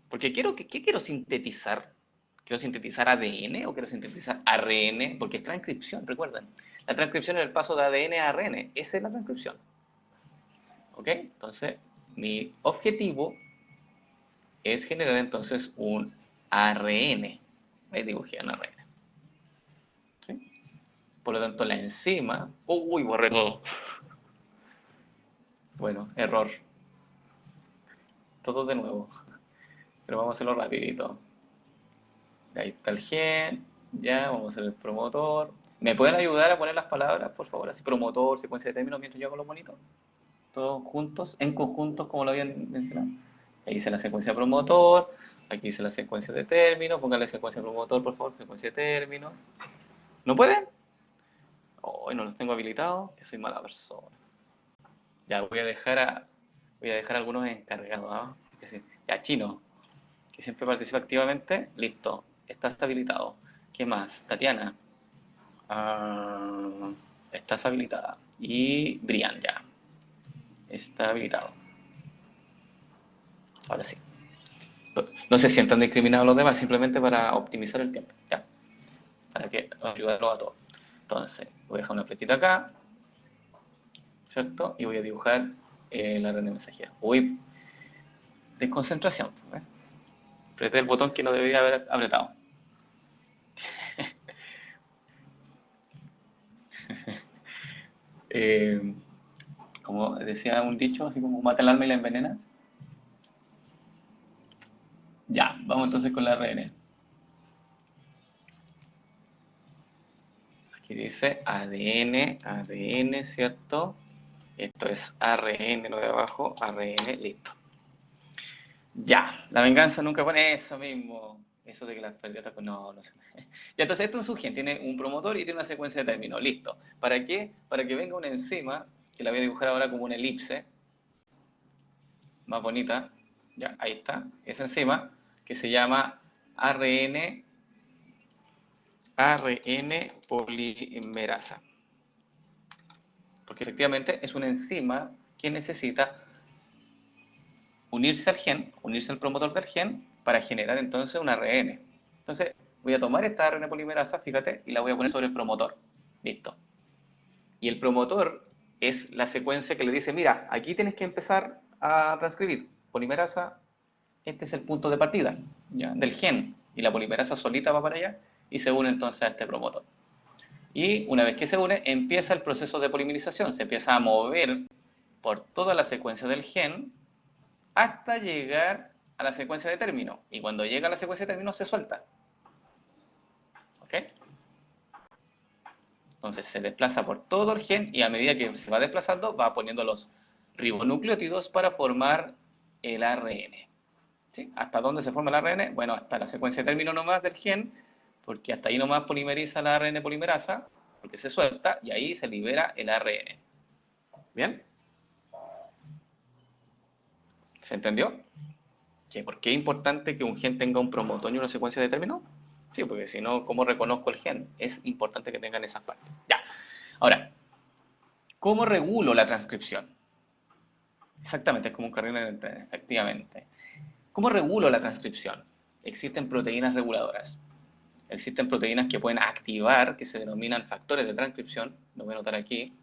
Porque ¿qué quiero sintetizar? ¿Quiero sintetizar ADN o quiero sintetizar ARN? Porque es transcripción, recuerden. La transcripción es el paso de ADN a ARN. Esa es la transcripción. ¿Ok? Entonces, mi objetivo es generar entonces un ARN. Ahí dibujé un ARN. ¿Sí? Por lo tanto, la enzima... Uy, borré todo. Bueno, error. Todo de nuevo. Pero vamos a hacerlo rapidito. Ahí está el gen. Ya, vamos a hacer el promotor. ¿Me pueden ayudar a poner las palabras, por favor? Así, promotor, secuencia de términos, mientras yo hago los monitos. Todos juntos, en conjunto, como lo habían mencionado. Ahí dice la secuencia promotor. Aquí dice la secuencia de términos. Póngale secuencia promotor, por favor, secuencia de términos. ¿No pueden? Oh, no los tengo habilitados, que soy mala persona. Ya voy a dejar algunos encargados, ¿ah? Ya, Chino, que siempre participa activamente, listo, estás habilitado. ¿Qué más? Tatiana, ah, estás habilitada. Y Brian, ya, está habilitado. Ahora sí. No se sientan discriminados los demás, simplemente para optimizar el tiempo, ya, para que ayudarlos a todos. Entonces, voy a dejar una flechita acá, ¿cierto? Y voy a dibujar la red de mensajeros. Uy, desconcentración, ¿eh? Apreté el botón que no debería haber apretado. Eh, como decía un dicho, así como mata el alma y la envenena. Ya, vamos entonces con la ARN. Aquí dice ADN, ADN, ¿cierto? Esto es ARN, lo de abajo, ARN, listo. Ya, la venganza nunca pone eso mismo. Eso de que las pérdidas, no, no sé. Ya, entonces esto es un gen, tiene un promotor y tiene una secuencia de términos, listo. ¿Para qué? Para que venga una enzima, que la voy a dibujar ahora como una elipse, más bonita, ya, ahí está, esa enzima, que se llama ARN ARN polimerasa. Porque efectivamente es una enzima que necesita unirse al gen, unirse al promotor del gen, para generar entonces un ARN. Entonces, voy a tomar esta ARN polimerasa, fíjate, y la voy a poner sobre el promotor. Listo. Y el promotor es la secuencia que le dice, mira, aquí tienes que empezar a transcribir. Polimerasa, este es el punto de partida, ¿ya? Del gen. Y la polimerasa solita va para allá y se une entonces a este promotor. Y una vez que se une, empieza el proceso de polimerización. Se empieza a mover por toda la secuencia del gen hasta llegar a la secuencia de término. Y cuando llega a la secuencia de término, se suelta. ¿Ok? Entonces se desplaza por todo el gen y a medida que se va desplazando, va poniendo los ribonucleótidos para formar el ARN. ¿Sí? ¿Hasta dónde se forma el ARN? Bueno, hasta la secuencia de término nomás del gen, porque hasta ahí nomás polimeriza la ARN polimerasa, porque se suelta y ahí se libera el ARN. ¿Bien? ¿Se entendió? ¿Por qué es importante que un gen tenga un promotor y una secuencia de término? Sí, porque si no, ¿cómo reconozco el gen? Es importante que tengan esas partes. Ya. Ahora, ¿cómo regulo la transcripción? Exactamente, es como un carril en el tren, efectivamente. ¿Cómo regulo la transcripción? Existen proteínas reguladoras. Existen proteínas que pueden activar, que se denominan factores de transcripción. Lo voy a anotar aquí.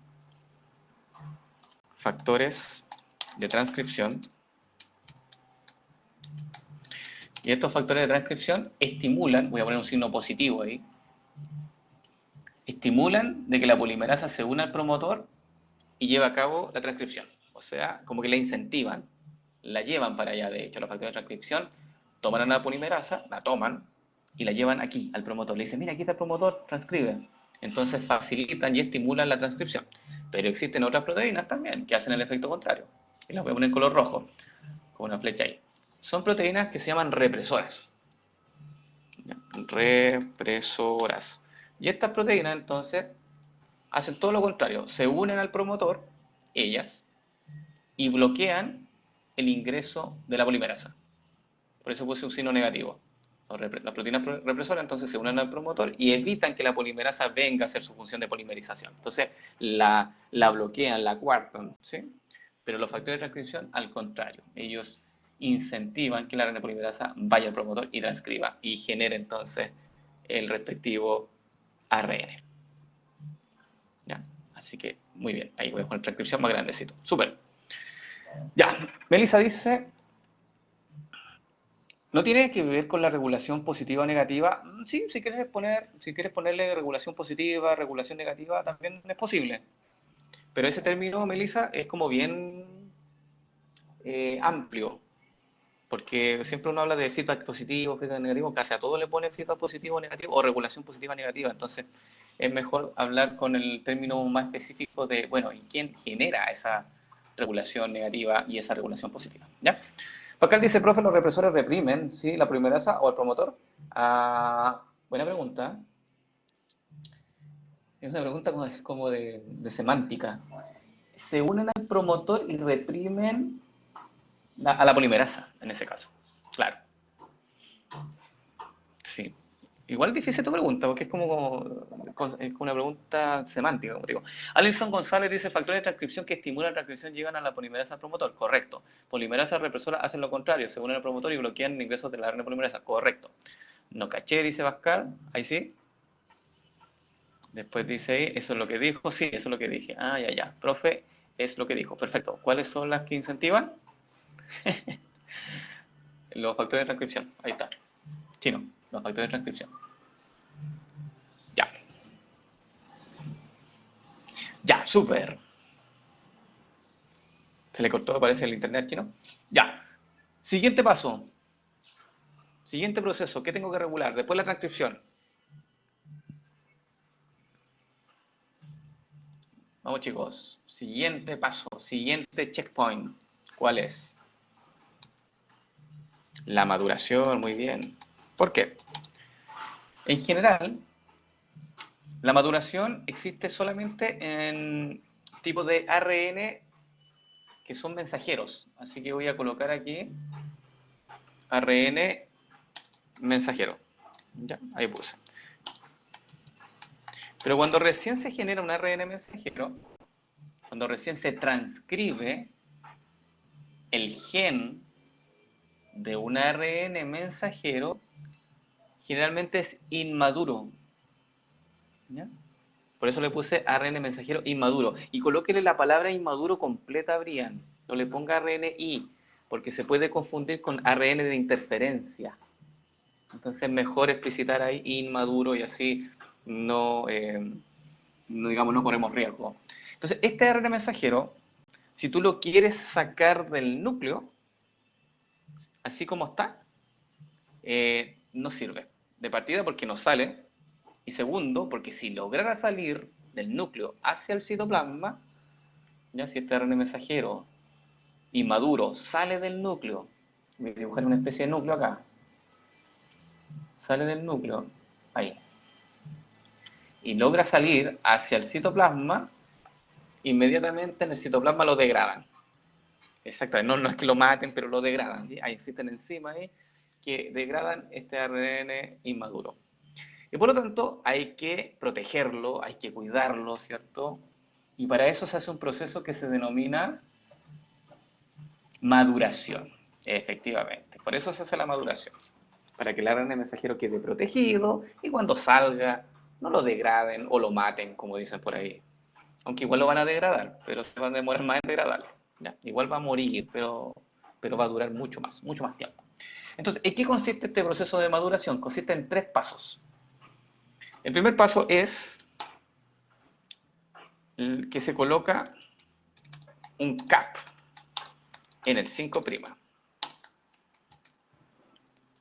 Factores de transcripción. Y estos factores de transcripción estimulan, voy a poner un signo positivo ahí, estimulan de que la polimerasa se una al promotor y lleve a cabo la transcripción. O sea, como que la incentivan, la llevan para allá. De hecho, los factores de transcripción toman a la polimerasa, la toman y la llevan aquí, al promotor. Le dicen, mira, aquí está el promotor, transcribe. Entonces facilitan y estimulan la transcripción. Pero existen otras proteínas también que hacen el efecto contrario. Y las voy a poner en color rojo, con una flecha ahí. Son proteínas que se llaman represoras. Represoras. Y estas proteínas entonces hacen todo lo contrario, se unen al promotor, ellas, y bloquean el ingreso de la polimerasa. Por eso puse un signo negativo. Las proteínas represoras entonces se unen al promotor y evitan que la polimerasa venga a hacer su función de polimerización. Entonces la bloquean, la coartan, ¿sí? Pero los factores de transcripción, al contrario, ellos incentivan que la RNA polimerasa vaya al promotor y transcriba y genere entonces el respectivo ARN. ¿Ya? Así que, muy bien, ahí voy a poner transcripción más grandecito. Súper. Ya, Melissa dice, ¿no tiene que ver con la regulación positiva o negativa? Sí, si quieres ponerle regulación positiva, regulación negativa, también es posible. Pero ese término, Melissa, es como bien amplio, porque siempre uno habla de feedback positivo, feedback negativo, casi a todo le pone feedback positivo o negativo, o regulación positiva o negativa. Entonces, es mejor hablar con el término más específico de, bueno, ¿y quién genera esa regulación negativa y esa regulación positiva? ¿Ya? Pascal dice, profe, los represores reprimen, ¿sí? La polimerasa o el promotor. Buena pregunta. Es una pregunta como de semántica. Se unen al promotor y reprimen a la polimerasa, en ese caso. Claro, sí. Igual es difícil tu pregunta, porque es como una pregunta semántica, como digo. Alison González dice, factores de transcripción que estimulan la transcripción llegan a la polimerasa al promotor. Correcto. Polimerasa represora hacen lo contrario, se unen al promotor y bloquean ingresos de la RNA polimerasa. Correcto. No caché, dice Pascal. Ahí sí. Después dice ahí, eso es lo que dijo. Sí, eso es lo que dije. Ah, ya, ya. Profe, es lo que dijo. Perfecto. ¿Cuáles son las que incentivan? Los factores de transcripción. Ahí está. Chino, los factores de transcripción. Ya. Ya, súper. Se le cortó, parece, el internet chino. Ya. Siguiente paso. Siguiente proceso. ¿Qué tengo que regular? Después la transcripción. Vamos, chicos. Siguiente paso. Siguiente checkpoint. ¿Cuál es? La maduración. Muy bien. ¿Por qué? En general, la maduración existe solamente en tipos de ARN que son mensajeros. Así que voy a colocar aquí ARN mensajero. Ya, ahí puse. Pero cuando recién se genera un ARN mensajero, cuando recién se transcribe el gen de un ARN mensajero, generalmente es inmaduro, ¿ya? Por eso le puse ARN mensajero inmaduro. Y colóquele la palabra inmaduro completa, Brian. No le ponga RNI, porque se puede confundir con ARN de interferencia. Entonces es mejor explicitar ahí inmaduro y así no, no, digamos, no corremos riesgo. Entonces, este ARN mensajero, si tú lo quieres sacar del núcleo, así como está, no sirve. De partida porque no sale, y segundo, porque si lograra salir del núcleo hacia el citoplasma, ya si este ARN mensajero inmaduro sale del núcleo, voy a dibujar una especie de núcleo acá, sale del núcleo, ahí, y logra salir hacia el citoplasma, inmediatamente en el citoplasma lo degradan. Exactamente, no, no es que lo maten, pero lo degradan. ¿Sí? Ahí existen enzimas ahí que degradan este ARN inmaduro. Y por lo tanto hay que protegerlo, hay que cuidarlo, ¿cierto? Y para eso se hace un proceso que se denomina maduración, efectivamente. Por eso se hace la maduración, para que el ARN mensajero quede protegido y cuando salga no lo degraden o lo maten, como dicen por ahí. Aunque igual lo van a degradar, pero se van a demorar más en degradarlo. ¿Ya? Igual va a morir, pero va a durar mucho más tiempo. Entonces, ¿en qué consiste este proceso de maduración? Consiste en 3 pasos. El primer paso es que se coloca un cap en el 5'.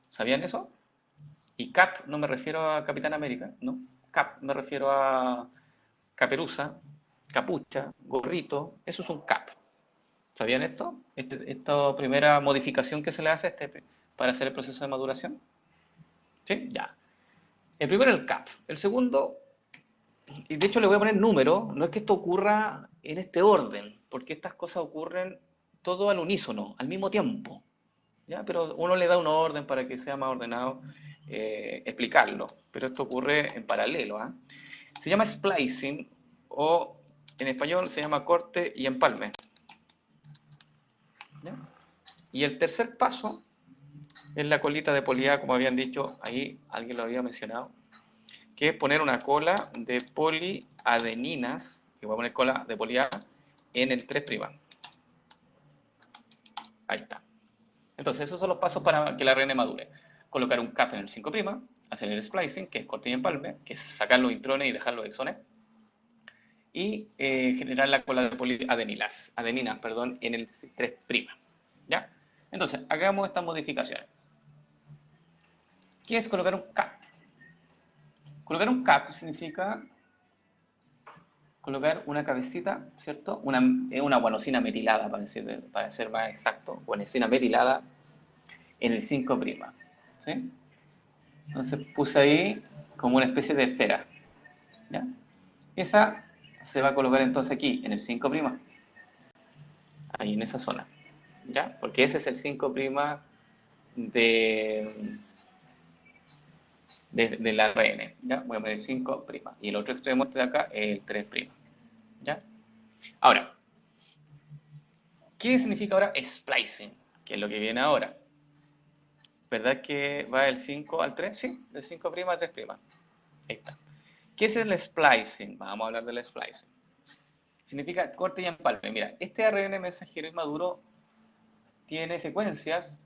¿Sabían eso? Y cap no me refiero a Capitán América, no. Cap me refiero a caperuza, capucha, gorrito, eso es un cap. ¿Sabían esto? Esta primera modificación que se le hace para hacer el proceso de maduración. ¿Sí? Ya. El primero es el cap. El segundo, y de hecho le voy a poner número, no es que esto ocurra en este orden, porque estas cosas ocurren todo al unísono, al mismo tiempo. ¿Ya? Pero uno le da un orden para que sea más ordenado explicarlo. Pero esto ocurre en paralelo. ¿Ah? Se llama splicing o en español se llama corte y empalme. ¿Ya? Y el tercer paso es la colita de poliA, como habían dicho, ahí alguien lo había mencionado, que es poner una cola de poliadeninas, que voy a poner cola de poliA, en el 3'. Ahí está. Entonces, esos son los pasos para que la ARN madure. Colocar un cap en el 5', hacer el splicing, que es corte y empalme, que es sacar los intrones y dejar los exones, y generar la cola de poliadeninas, en el 3'. ¿Ya? Entonces, hagamos estas modificaciones. ¿Qué es colocar un cap? Colocar un cap significa colocar una cabecita, ¿cierto? Una guanosina metilada, para ser más exacto, guanosina metilada en el 5', ¿sí? Entonces puse ahí como una especie de esfera, ¿ya? Esa se va a colocar entonces aquí, en el 5', ahí en esa zona, ¿ya? Porque ese es el 5' de, del ARN, ¿ya? Voy a poner 5'. Y el otro extremo de acá es el 3', ¿ya? Ahora, ¿qué significa ahora splicing? Que es lo que viene ahora. ¿Verdad que va del 5 al 3? Sí, del 5' a 3'. Ahí está. ¿Qué es el splicing? Vamos a hablar del splicing. Significa corte y empalme. Mira, este ARN mensajero inmaduro tiene secuencias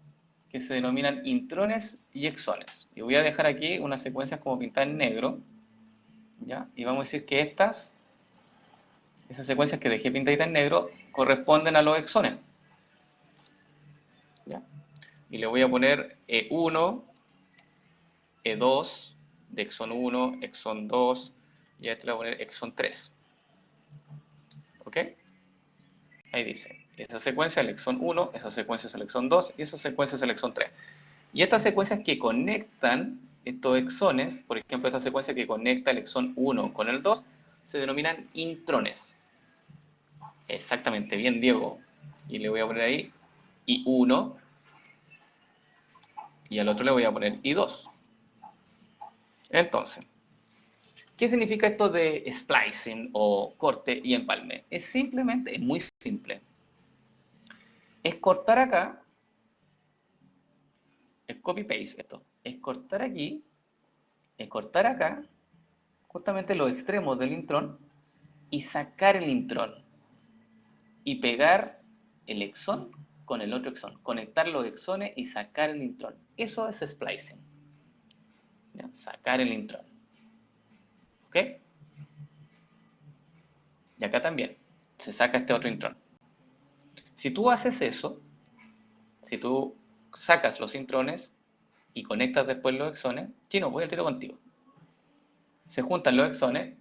que se denominan intrones y exones. Y voy a dejar aquí unas secuencias como pintadas en negro, ¿ya? Y vamos a decir que esas secuencias que dejé pintaditas en negro, corresponden a los exones, ¿ya? Y le voy a poner E1, E2, de exon 1, exon 2, y a este le voy a poner exon 3. ¿Ok? Ahí dice, esa secuencia es el exon 1, esa secuencia es el exon 2 y esa secuencia es el exon 3. Y estas secuencias que conectan estos exones, por ejemplo, esta secuencia que conecta el exon 1 con el 2, se denominan intrones. Exactamente, bien, Diego. Y le voy a poner ahí I1 y al otro le voy a poner I2. Entonces, ¿Qué significa esto de splicing o corte y empalme? Es simplemente, es muy simple. Es cortar acá, es copy-paste esto, es cortar aquí, es cortar acá, justamente los extremos del intrón, y sacar el intrón, y pegar el exón con el otro exón, conectar los exones y sacar el intrón. Eso es splicing. ¿Ya? Sacar el intrón. ¿Ok? Y acá también se saca este otro intrón. Si tú haces eso, si tú sacas los intrones y conectas después los exones, chino, voy al tiro contigo. Se juntan los exones,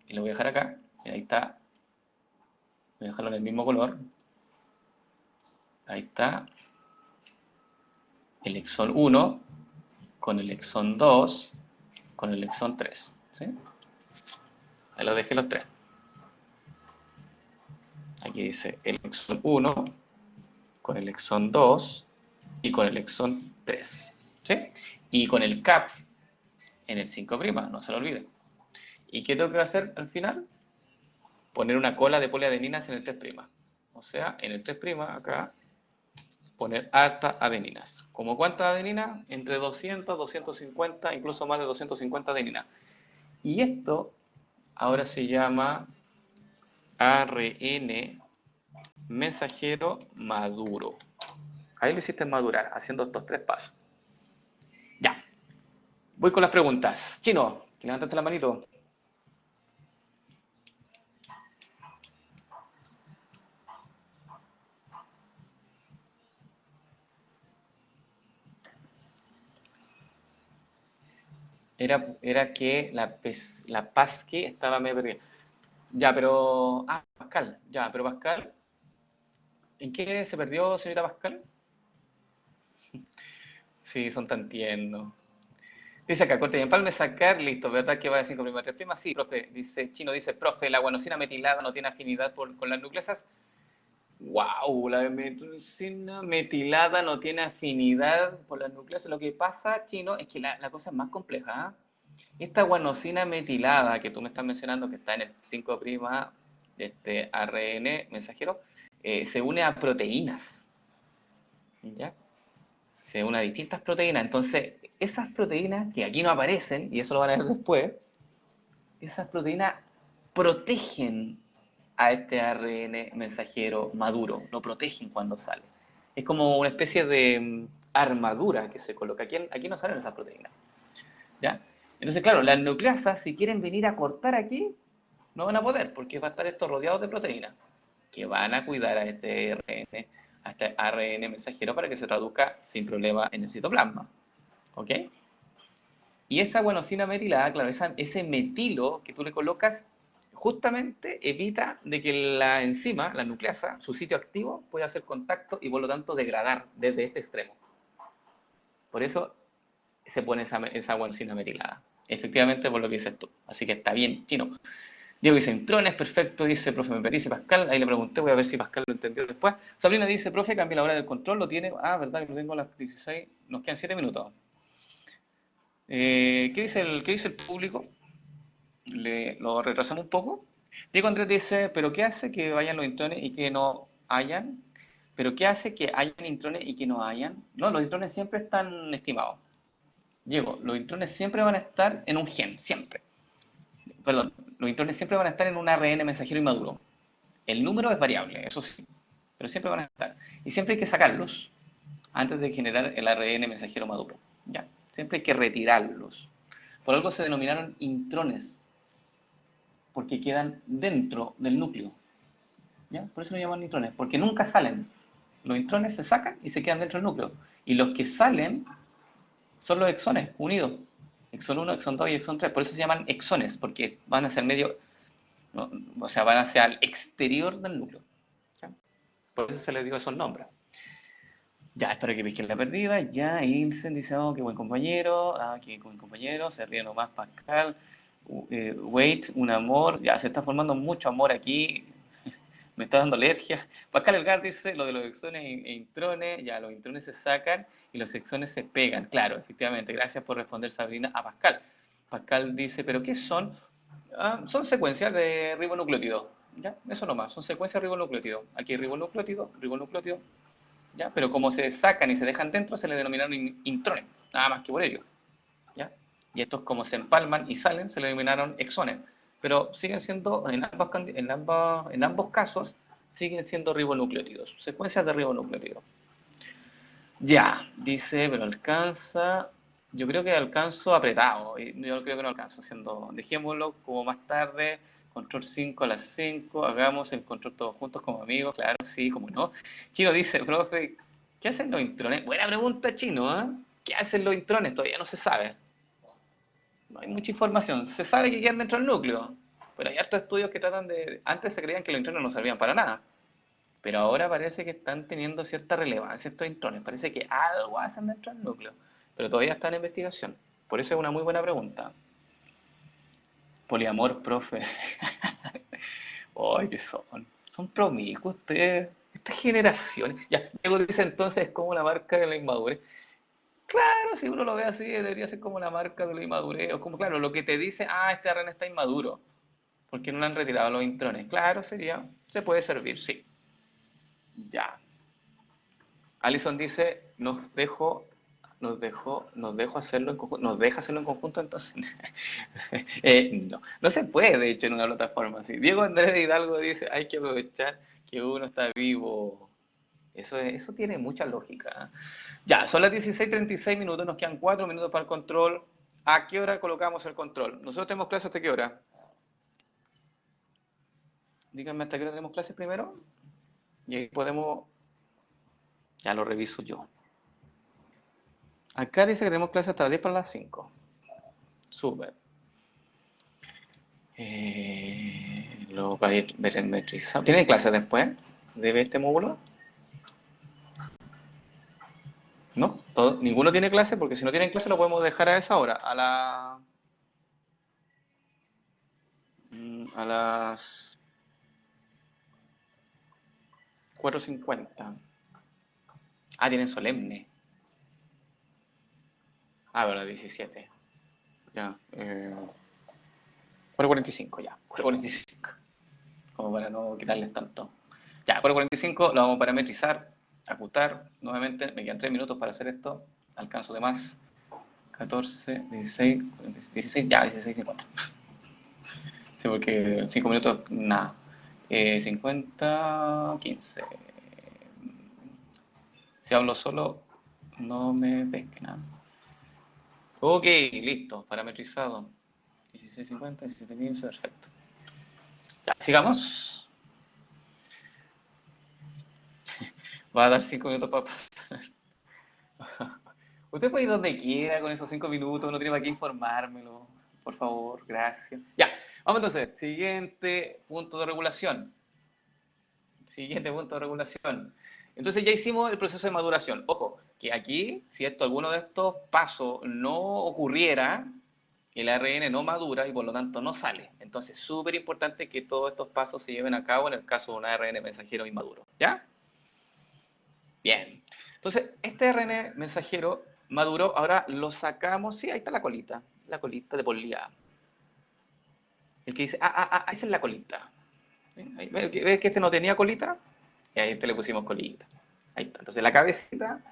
y lo voy a dejar acá, y ahí está. Voy a dejarlo en el mismo color. Ahí está el exón 1 con el exón 2 con el exón 3. ¿Sí? Ahí los dejé los tres. Aquí dice el exón 1 con el exón 2 y con el exón 3. ¿Sí? Y con el cap en el 5', no se lo olviden. ¿Y qué tengo que hacer al final? Poner una cola de poliadeninas en el 3'. O sea, en el 3', acá, poner hartas adeninas. ¿Cómo cuántas adeninas? Entre 200, 250, incluso más de 250 adeninas. Y esto ahora se llama ARN mensajero maduro. Ahí lo hiciste madurar, haciendo estos tres pasos. Ya, voy con las preguntas. Chino, que levantaste la manito. Era que la Pasque estaba medio perdida. Ya, pero... Ah, Pascal. Ya, pero Pascal... ¿En qué se perdió, señorita Pascal? Sí, son tan tiernos. Dice acá, corte y empalme, sacar, listo, ¿verdad que va de 5' a 3'? Sí, profe, dice, Chino dice, profe, la guanosina metilada no tiene afinidad con las nucleasas. Wow, la guanosina metilada no tiene afinidad por las nucleasas. Lo que pasa, Chino, es que la cosa es más compleja. Esta guanosina metilada que tú me estás mencionando, que está en el 5' de este ARN mensajero, se une a proteínas, ¿ya? Se une a distintas proteínas. Entonces, esas proteínas que aquí no aparecen, y eso lo van a ver después, esas proteínas protegen a este ARN mensajero maduro, lo protegen cuando sale. Es como una especie de armadura que se coloca. Aquí no salen esas proteínas, ¿ya? Entonces, claro, las nucleasas, si quieren venir a cortar aquí, no van a poder, porque va a estar esto rodeado de proteínas, que van a cuidar a este ARN mensajero para que se traduzca sin problema en el citoplasma. ¿Ok? Y esa guanosina metilada, claro, ese metilo que tú le colocas, justamente evita de que la enzima, la nucleasa, su sitio activo, pueda hacer contacto y por lo tanto degradar desde este extremo. Por eso se pone esa guanosina metilada. Efectivamente, por lo que dices tú. Así que está bien, chino. Diego dice, intrones, perfecto, dice, profe, me dice Pascal, ahí le pregunté, voy a ver si Pascal lo entendió después. Sabrina dice, profe, cambia la hora del control, lo tiene, verdad que lo tengo a las 16, nos quedan 7 minutos. ¿Qué dice el público? Lo retrasamos un poco. Diego Andrés dice, pero ¿qué hace que vayan los intrones y que no hayan? ¿Pero qué hace que hayan intrones y que no hayan? No, los intrones siempre están estimados. Diego, los intrones siempre van a estar en un gen, siempre. Perdón, los intrones siempre van a estar en un ARN mensajero inmaduro. El número es variable, eso sí, pero siempre van a estar. Y siempre hay que sacarlos antes de generar el ARN mensajero maduro. ¿Ya? Siempre hay que retirarlos. Por algo se denominaron intrones, porque quedan dentro del núcleo. ¿Ya? Por eso lo llaman intrones, porque nunca salen. Los intrones se sacan y se quedan dentro del núcleo. Y los que salen son los exones unidos. Exón 1, exón 2 y exón 3. Por eso se llaman exones, porque van hacia el medio, ¿no? O sea, van hacia el exterior del núcleo. ¿Ya? Por eso se les dio esos nombres. Ya, espero que pesquen la perdida. Ya, Ilsen dice, oh, qué buen compañero. Qué buen compañero. Se ríe nomás Pascal. Wait, un amor. Ya, se está formando mucho amor aquí. Me está dando alergia. Pascal Elgar dice lo de los exones e intrones. Ya, los intrones se sacan y los exones se pegan. Claro, efectivamente. Gracias por responder, Sabrina, a Pascal. Pascal dice, ¿pero qué son? Son secuencias de ribonucleótidos, ¿ya? Eso nomás, son secuencias de ribonucleótidos. Aquí hay ribonucleótido, ¿ya? Pero como se sacan y se dejan dentro, se le denominaron intrones, nada más que por ello, ¿ya? Y estos como se empalman y salen, se le denominaron exones. Pero siguen siendo, en ambos casos, siguen siendo ribonucleótidos, secuencias de ribonucleótidos. Ya, dice, pero alcanza. Yo creo que alcanzo apretado. Yo creo que no alcanzo haciendo. Dejémoslo como más tarde. Control 5 a las 5. Hagamos el control todos juntos como amigos. Claro, sí, como no. Chino dice, profe, ¿qué hacen los intrones? Buena pregunta, Chino, ¿eh? ¿Qué hacen los intrones? Todavía no se sabe. No hay mucha información. Se sabe que quedan dentro del núcleo. Pero hay hartos estudios que tratan de. Antes se creían que los intrones no servían para nada. Pero ahora parece que están teniendo cierta relevancia estos intrones. Parece que algo hacen dentro del núcleo. Pero todavía está en investigación. Por eso es una muy buena pregunta. Poliamor, profe. Ay, ¿qué son? Son promiscuos ustedes. Estas generaciones. Ya, Diego dice entonces es como la marca de la inmadurez. Claro, si uno lo ve así, debería ser como la marca de la inmadurez. O como, claro, lo que te dice, este RN está inmaduro. Porque no le han retirado los intrones. Claro, sería, se puede servir, sí. Ya. Alison dice, nos dejo hacerlo en conjunto, nos deja hacerlo en conjunto, entonces. No, no se puede, de hecho, en una plataforma así. Diego Andrés Hidalgo dice, hay que aprovechar que uno está vivo. Eso tiene mucha lógica. Ya, son las 16:36 minutos, nos quedan 4 minutos para el control. ¿A qué hora colocamos el control? Nosotros tenemos clase hasta qué hora. Díganme hasta qué hora tenemos clases primero. Y ahí podemos, ya lo reviso yo. Acá dice que tenemos clase hasta las 10 para las 5. Súper. Lo parametrizado. ¿Tienen clases después de este módulo? ¿No? Ninguno tiene clase porque si no tienen clase lo podemos dejar a esa hora, a las 4:50. Tienen solemne. Pero a las 17. Ya. 4:45 ya. 4:45. Como para no quitarles tanto. Ya, 4:45 lo vamos a parametrizar, ajustar. Nuevamente, me quedan 3 minutos para hacer esto. Alcanzo de más. 14, 16, 16, ya, 16:50. Sí, porque 5 minutos, nada. 50, 15. Si hablo solo, no me pesquen. Ok, listo, parametrizado. 16:50, 17:15, perfecto. Ya, sigamos. Va a dar 5 minutos para pasar. Usted puede ir donde quiera con esos 5 minutos, no tiene para qué informármelo. Por favor, gracias. Ya, vamos entonces. Siguiente punto de regulación. Siguiente punto de regulación. Entonces ya hicimos el proceso de maduración. Ojo, que aquí, si alguno de estos pasos no ocurriera, el ARN no madura y por lo tanto no sale. Entonces, súper importante que todos estos pasos se lleven a cabo en el caso de un ARN mensajero inmaduro. ¿Ya? Bien. Entonces, este ARN mensajero maduro, ahora lo sacamos. Sí, ahí está la colita de polía. El que dice, esa es la colita. ¿Sí? ¿Ves que este no tenía colita? Y a este le pusimos colita. Ahí está. Entonces, la cabecita,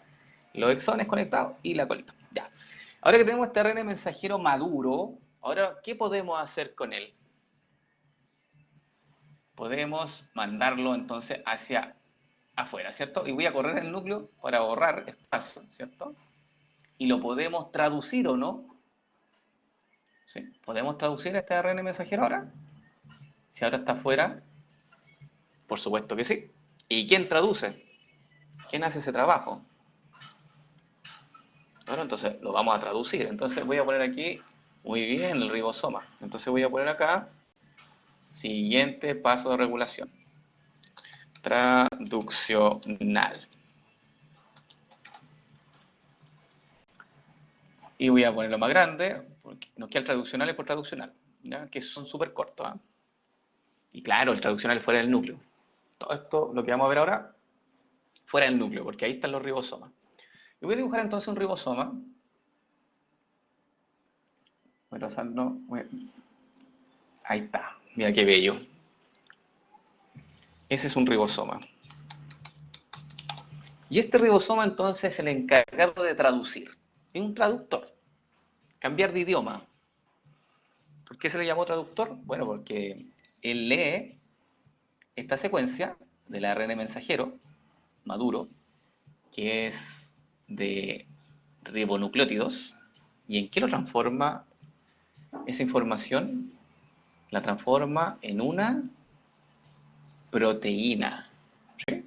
los exones conectados y la colita. Ya. Ahora que tenemos este ARN mensajero maduro, ahora, ¿qué podemos hacer con él? Podemos mandarlo entonces hacia afuera, ¿cierto? Y voy a correr el núcleo para ahorrar espacio, ¿cierto? Y lo podemos traducir o no. ¿Sí? ¿Podemos traducir este ARN mensajero ahora? Si ahora está afuera, por supuesto que sí. ¿Y quién traduce? ¿Quién hace ese trabajo? Bueno, entonces lo vamos a traducir. Entonces voy a poner aquí, muy bien, el ribosoma. Entonces voy a poner acá, siguiente paso de regulación. Traduccional. Y voy a ponerlo más grande, porque nos queda el traduccional y por traduccional, ¿ya? Que son súper cortos. ¿Eh? Y claro, el traduccional es fuera del núcleo. Todo esto, lo que vamos a ver ahora, fuera del núcleo, porque ahí están los ribosomas. Y voy a dibujar entonces un ribosoma. Voy a trazarlo. Ahí está, mira qué bello. Ese es un ribosoma. Y este ribosoma entonces es el encargado de traducir. Es un traductor, cambiar de idioma. ¿Por qué se le llamó traductor? Bueno, porque él lee esta secuencia del ARN mensajero maduro, que es de ribonucleótidos, y en qué lo transforma esa información, la transforma en una proteína. ¿Sí?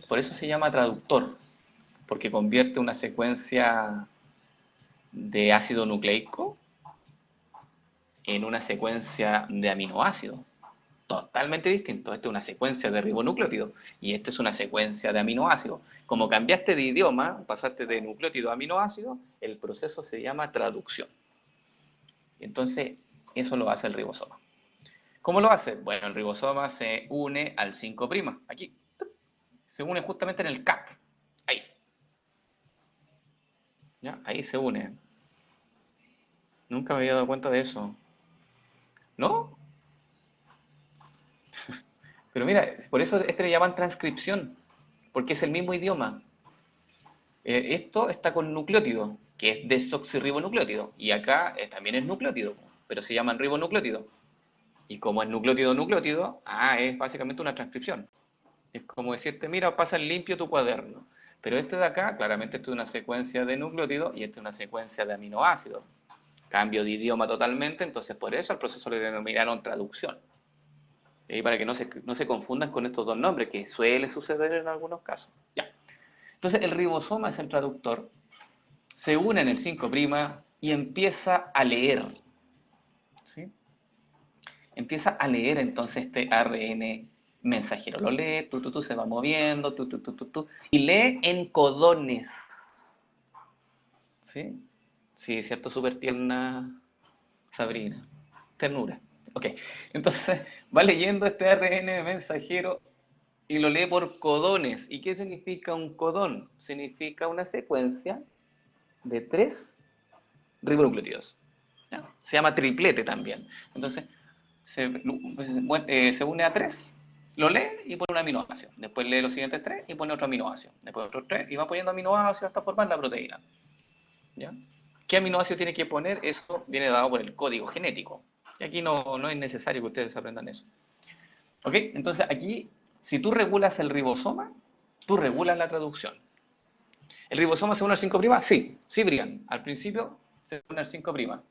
Por eso se llama traductor, porque convierte una secuencia de ácido nucleico en una secuencia de aminoácidos. Totalmente distinto. Esta es una secuencia de ribonucleótidos y esta es una secuencia de aminoácidos. Como cambiaste de idioma, pasaste de nucleótido a aminoácido, el proceso se llama traducción. Entonces, eso lo hace el ribosoma. ¿Cómo lo hace? Bueno, el ribosoma se une al 5', aquí. Se une justamente en el CAP. Ahí. ¿Ya? Ahí se une. Nunca me había dado cuenta de eso. ¿No? Pero mira, por eso este le llaman transcripción, porque es el mismo idioma. Esto está con nucleótido, que es desoxirribonucleótido, y acá también es nucleótido, pero se llaman ribonucleótido. Y como es nucleótido, es básicamente una transcripción. Es como decirte, mira, pasa en limpio tu cuaderno. Pero este de acá, claramente esto es una secuencia de nucleótido y esta es una secuencia de aminoácidos. Cambio de idioma totalmente, entonces por eso al proceso le denominaron traducción. Y para que no se confundan con estos dos nombres, que suele suceder en algunos casos. Ya. Entonces el ribosoma es el traductor, se une en el 5' y empieza a leer. ¿Sí? Empieza a leer entonces este ARN mensajero. Lo lee, se va moviendo, y lee en codones. ¿Sí? Sí, cierto, súper tierna Sabrina. Ternura. Ok, entonces va leyendo este ARN mensajero y lo lee por codones. ¿Y qué significa un codón? Significa una secuencia de 3 ribonucleótidos. ¿Ya? Se llama triplete también. Entonces, se une a 3, lo lee y pone un aminoácido. Después lee los siguientes 3 y pone otro aminoácido. Después otros 3 y va poniendo aminoácidos hasta formar la proteína. ¿Ya? ¿Qué aminoácido tiene que poner? Eso viene dado por el código genético. Y aquí no es necesario que ustedes aprendan eso. ¿Ok? Entonces aquí, si tú regulas el ribosoma, tú regulas la traducción. ¿El ribosoma se une al 5'? Sí, sí, Brian. Al principio se une al 5'.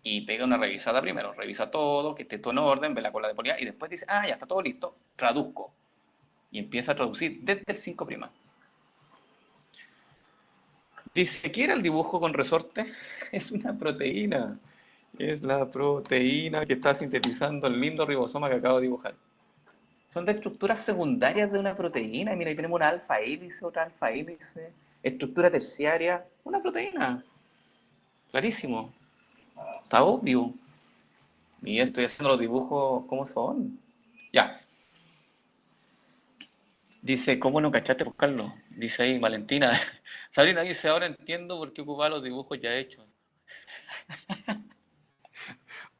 Y pega una revisada primero. Revisa todo, que esté todo en orden, ve la cola de polidad y después dice, ya está todo listo, traduzco. Y empieza a traducir desde el 5'. Dice, ¿qué era el dibujo con resorte? Es una proteína. Es la proteína que está sintetizando el lindo ribosoma que acabo de dibujar. Son de estructuras secundarias de una proteína. Mira, ahí tenemos una alfa hélice, otra alfa hélice, estructura terciaria, una proteína. Clarísimo. Está obvio. Y estoy haciendo los dibujos como son. Ya. Dice, ¿cómo no cachaste, pues, Carlos? Dice ahí Valentina. Sabrina dice, ahora entiendo por qué ocupaba los dibujos ya hechos.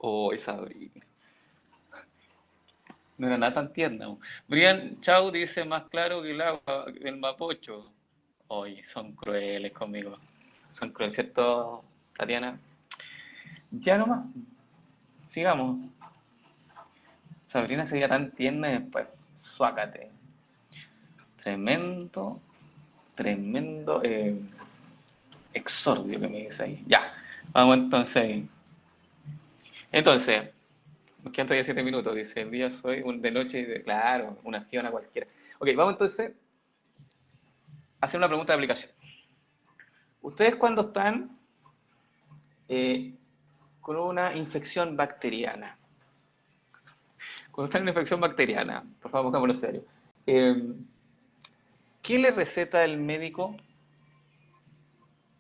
Oh, Sabrina. No era nada tan tierna. Brian Chau dice, más claro que el agua del Mapocho. Oye, son crueles conmigo. Son crueles, ¿cierto, Tatiana? Ya nomás, sigamos. Sabrina sería tan tierna y después, suácate. Tremendo, tremendo exordio que me dice ahí. Ya, vamos entonces. Entonces, nos quedan todavía 7 minutos. Dice, el día soy de noche y de... Claro, una fiona cualquiera. Ok, vamos entonces a hacer una pregunta de aplicación. Ustedes cuando están eh, con una infección bacteriana, cuando están en una infección bacteriana, por favor, pongámoslo serio, eh, ¿qué le receta el médico?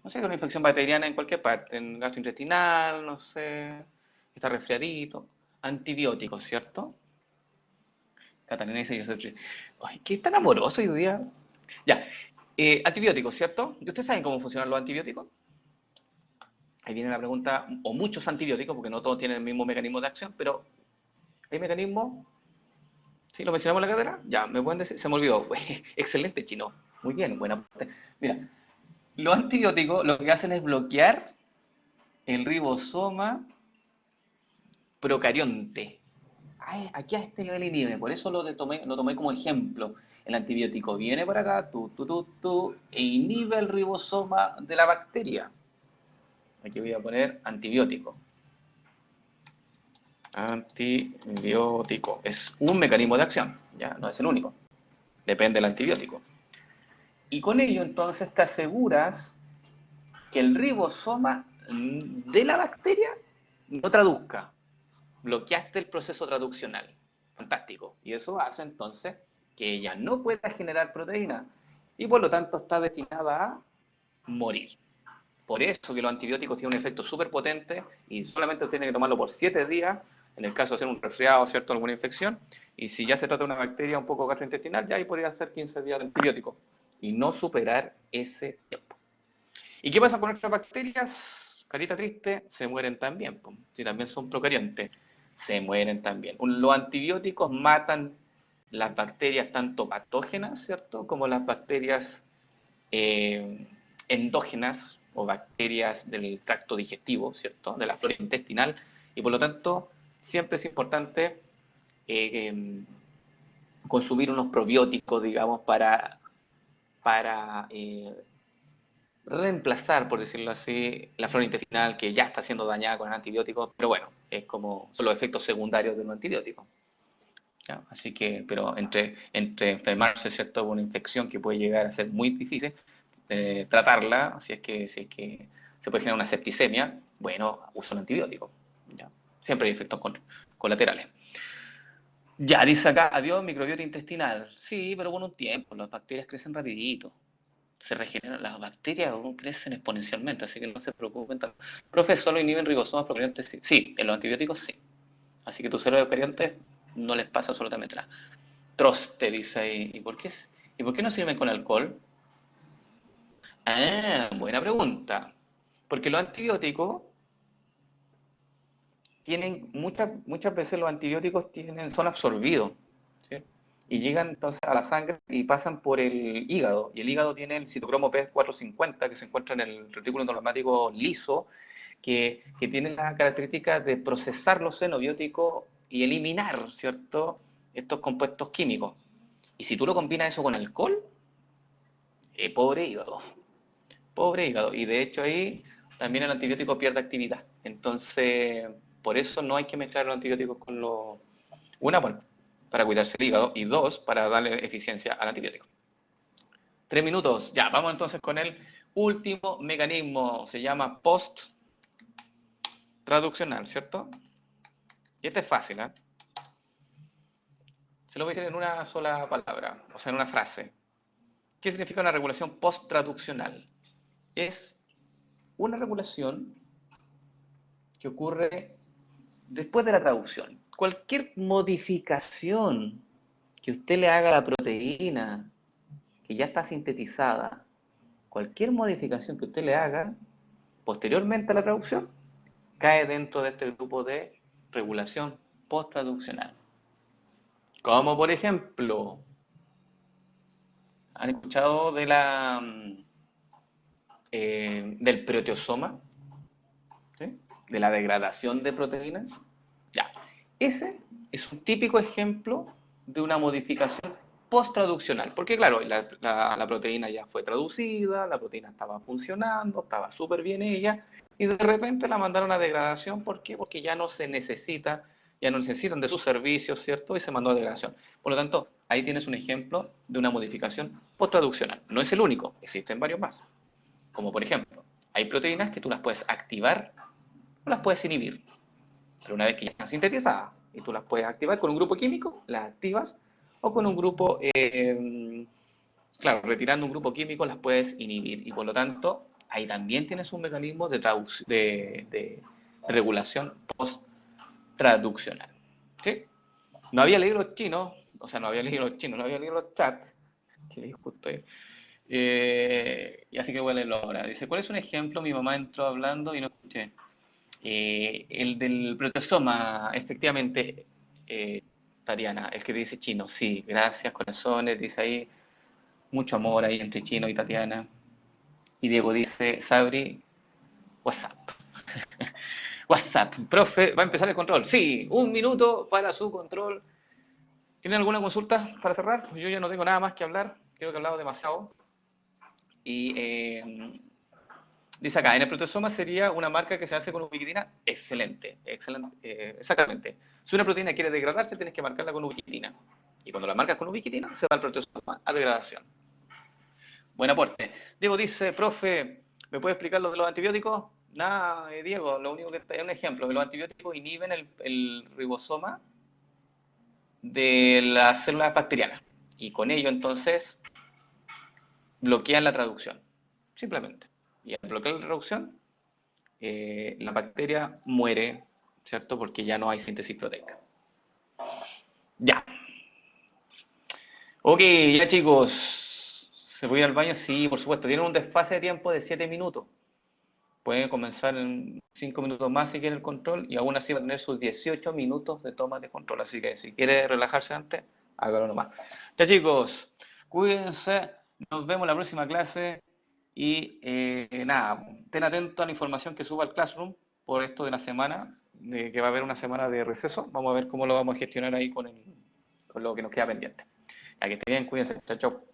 No sé, con una infección bacteriana en cualquier parte, en gastrointestinal, no sé, está resfriadito, antibióticos, ¿cierto? Catalina dice, yo soy... Ay, ¿qué tan amoroso hoy día? Ya, antibióticos, ¿cierto? ¿Y ustedes saben cómo funcionan los antibióticos? ahí viene la pregunta, o muchos antibióticos, porque no todos tienen el mismo mecanismo de acción, pero hay mecanismos, ¿sí? ¿Lo mencionamos en la cadera? Ya, me pueden decir, se me olvidó. Excelente, chino. Muy bien, buena aporte. Mira, los antibióticos lo que hacen es bloquear el ribosoma procarionte. Ay, aquí a este nivel inhibe, por eso lo tomé como ejemplo. El antibiótico viene por acá, e inhibe el ribosoma de la bacteria. Aquí voy a poner antibiótico. Antibiótico. Es un mecanismo de acción, ya no es el único. Depende del antibiótico. Y con ello entonces te aseguras que el ribosoma de la bacteria no traduzca. Bloqueaste el proceso traduccional. Fantástico. Y eso hace entonces que ella no pueda generar proteína y por lo tanto está destinada a morir. Por eso que los antibióticos tienen un efecto súper potente y solamente tiene que tomarlo por 7 días, en el caso de ser un resfriado, ¿cierto? Alguna infección. Y si ya se trata de una bacteria un poco gastrointestinal, ya ahí podría ser 15 días de antibiótico y no superar ese tiempo. ¿Y qué pasa con nuestras bacterias? Carita triste, se mueren también, si también son procariontes, se mueren también. Los antibióticos matan las bacterias tanto patógenas, ¿cierto? Como las bacterias eh, endógenas o bacterias del tracto digestivo, ¿cierto? De la flora intestinal. Y por lo tanto, siempre es importante eh, consumir unos probióticos, digamos, para reemplazar, por decirlo así, la flora intestinal que ya está siendo dañada con el antibiótico, pero bueno, es como son los efectos secundarios de un antibiótico. ¿Ya? Así que, pero entre enfermarse, ¿cierto?, con una infección que puede llegar a ser muy difícil, tratarla, si es que se puede generar una septicemia, bueno, uso un antibiótico. ¿Ya? Siempre hay efectos colaterales. Ya, dice acá, adiós, microbiota intestinal. Sí, pero con un tiempo, las bacterias crecen rapidito. Se regeneran, las bacterias aún crecen exponencialmente, así que no se preocupen tanto. Profe, ¿solo inhiben ribosomas procariontes? Sí. Sí, en los antibióticos sí. Así que tus cerebros eucariontes no les pasa absolutamente nada. Troste dice ahí, ¿y por qué no sirven con alcohol? Ah, buena pregunta. Porque los antibióticos tienen, muchas veces los antibióticos son absorbidos, ¿sí? Y llegan entonces a la sangre y pasan por el hígado. Y el hígado tiene el citocromo P450 que se encuentra en el retículo endoplasmático liso, que tiene la característica de procesar los xenobióticos y eliminar, ¿cierto?, estos compuestos químicos. Y si tú lo combinas eso con alcohol, pobre hígado, pobre hígado. Y de hecho ahí también el antibiótico pierde actividad. Entonces, por eso no hay que mezclar los antibióticos con los... Una, bueno, para cuidarse el hígado, y dos, para darle eficiencia al antibiótico. 3 minutos. Ya, vamos entonces con el último mecanismo. Se llama post-traduccional, ¿cierto? Y este es fácil, ¿eh? Se lo voy a decir en una sola palabra, o sea, en una frase. ¿Qué significa una regulación post-traduccional? Es una regulación que ocurre después de la traducción. Cualquier modificación que usted le haga a la proteína que ya está sintetizada, cualquier modificación que usted le haga posteriormente a la traducción, cae dentro de este grupo de regulación post-traduccional. Como por ejemplo, ¿han escuchado del proteosoma? ¿Sí? De la degradación de proteínas. Ya, ese es un típico ejemplo de una modificación post-traduccional, porque claro, la proteína ya fue traducida, la proteína estaba funcionando, estaba súper bien ella, y de repente la mandaron a degradación. ¿Por qué? Porque ya no se necesita, ya no necesitan de sus servicios, ¿cierto? Y se mandó a degradación. Por lo tanto, ahí tienes un ejemplo de una modificación post-traduccional. No es el único, existen varios más. Como por ejemplo, hay proteínas que tú las puedes activar o las puedes inhibir. Pero una vez que ya están sintetizadas y tú las puedes activar con un grupo químico, las activas, o con un grupo, claro, retirando un grupo químico las puedes inhibir. Y por lo tanto, ahí también tienes un mecanismo de regulación post-traduccional. ¿Sí? No había leído los chinos, o sea, no había leído los chinos, no había leído los chats, que leí justo ahí. Y así que huele ahora. Dice, ¿cuál es un ejemplo? Mi mamá entró hablando y no escuché. El del proteasoma, efectivamente, Tatiana, el que dice chino, sí, gracias, corazones, dice ahí, mucho amor ahí entre Chino y Tatiana. Y Diego dice, Sabri, WhatsApp. WhatsApp, profe, va a empezar el control. Sí, 1 minuto para su control. ¿Tienen alguna consulta para cerrar? Pues yo ya no tengo nada más que hablar, creo que he hablado demasiado. Y dice acá, en el proteasoma sería una marca que se hace con ubiquitina. Excelente, excelente, exactamente. Si una proteína quiere degradarse, tienes que marcarla con ubiquitina. Y cuando la marcas con ubiquitina, se va al proteasoma a degradación. Buen aporte. Diego dice, profe, ¿me puede explicar lo de los antibióticos? Nada, Diego, lo único que es un ejemplo, que los antibióticos inhiben el ribosoma de las células bacterianas. Y con ello, entonces, bloquean la traducción. Simplemente. Y al bloquear la traducción, la bacteria muere, ¿cierto? Porque ya no hay síntesis proteica. Ya. Ok, ya chicos. ¿Se puede ir al baño? Sí, por supuesto. Tienen un desfase de tiempo de 7 minutos. Pueden comenzar en 5 minutos más si quiere el control y aún así va a tener sus 18 minutos de toma de control. Así que si quiere relajarse antes, hágalo nomás. Ya chicos, cuídense. Nos vemos en la próxima clase. Y nada, estén atentos a la información que suba al Classroom por esto de la semana, de que va a haber una semana de receso. Vamos a ver cómo lo vamos a gestionar ahí con lo que nos queda pendiente. Ya que estén bien, cuídense. Chao, chao.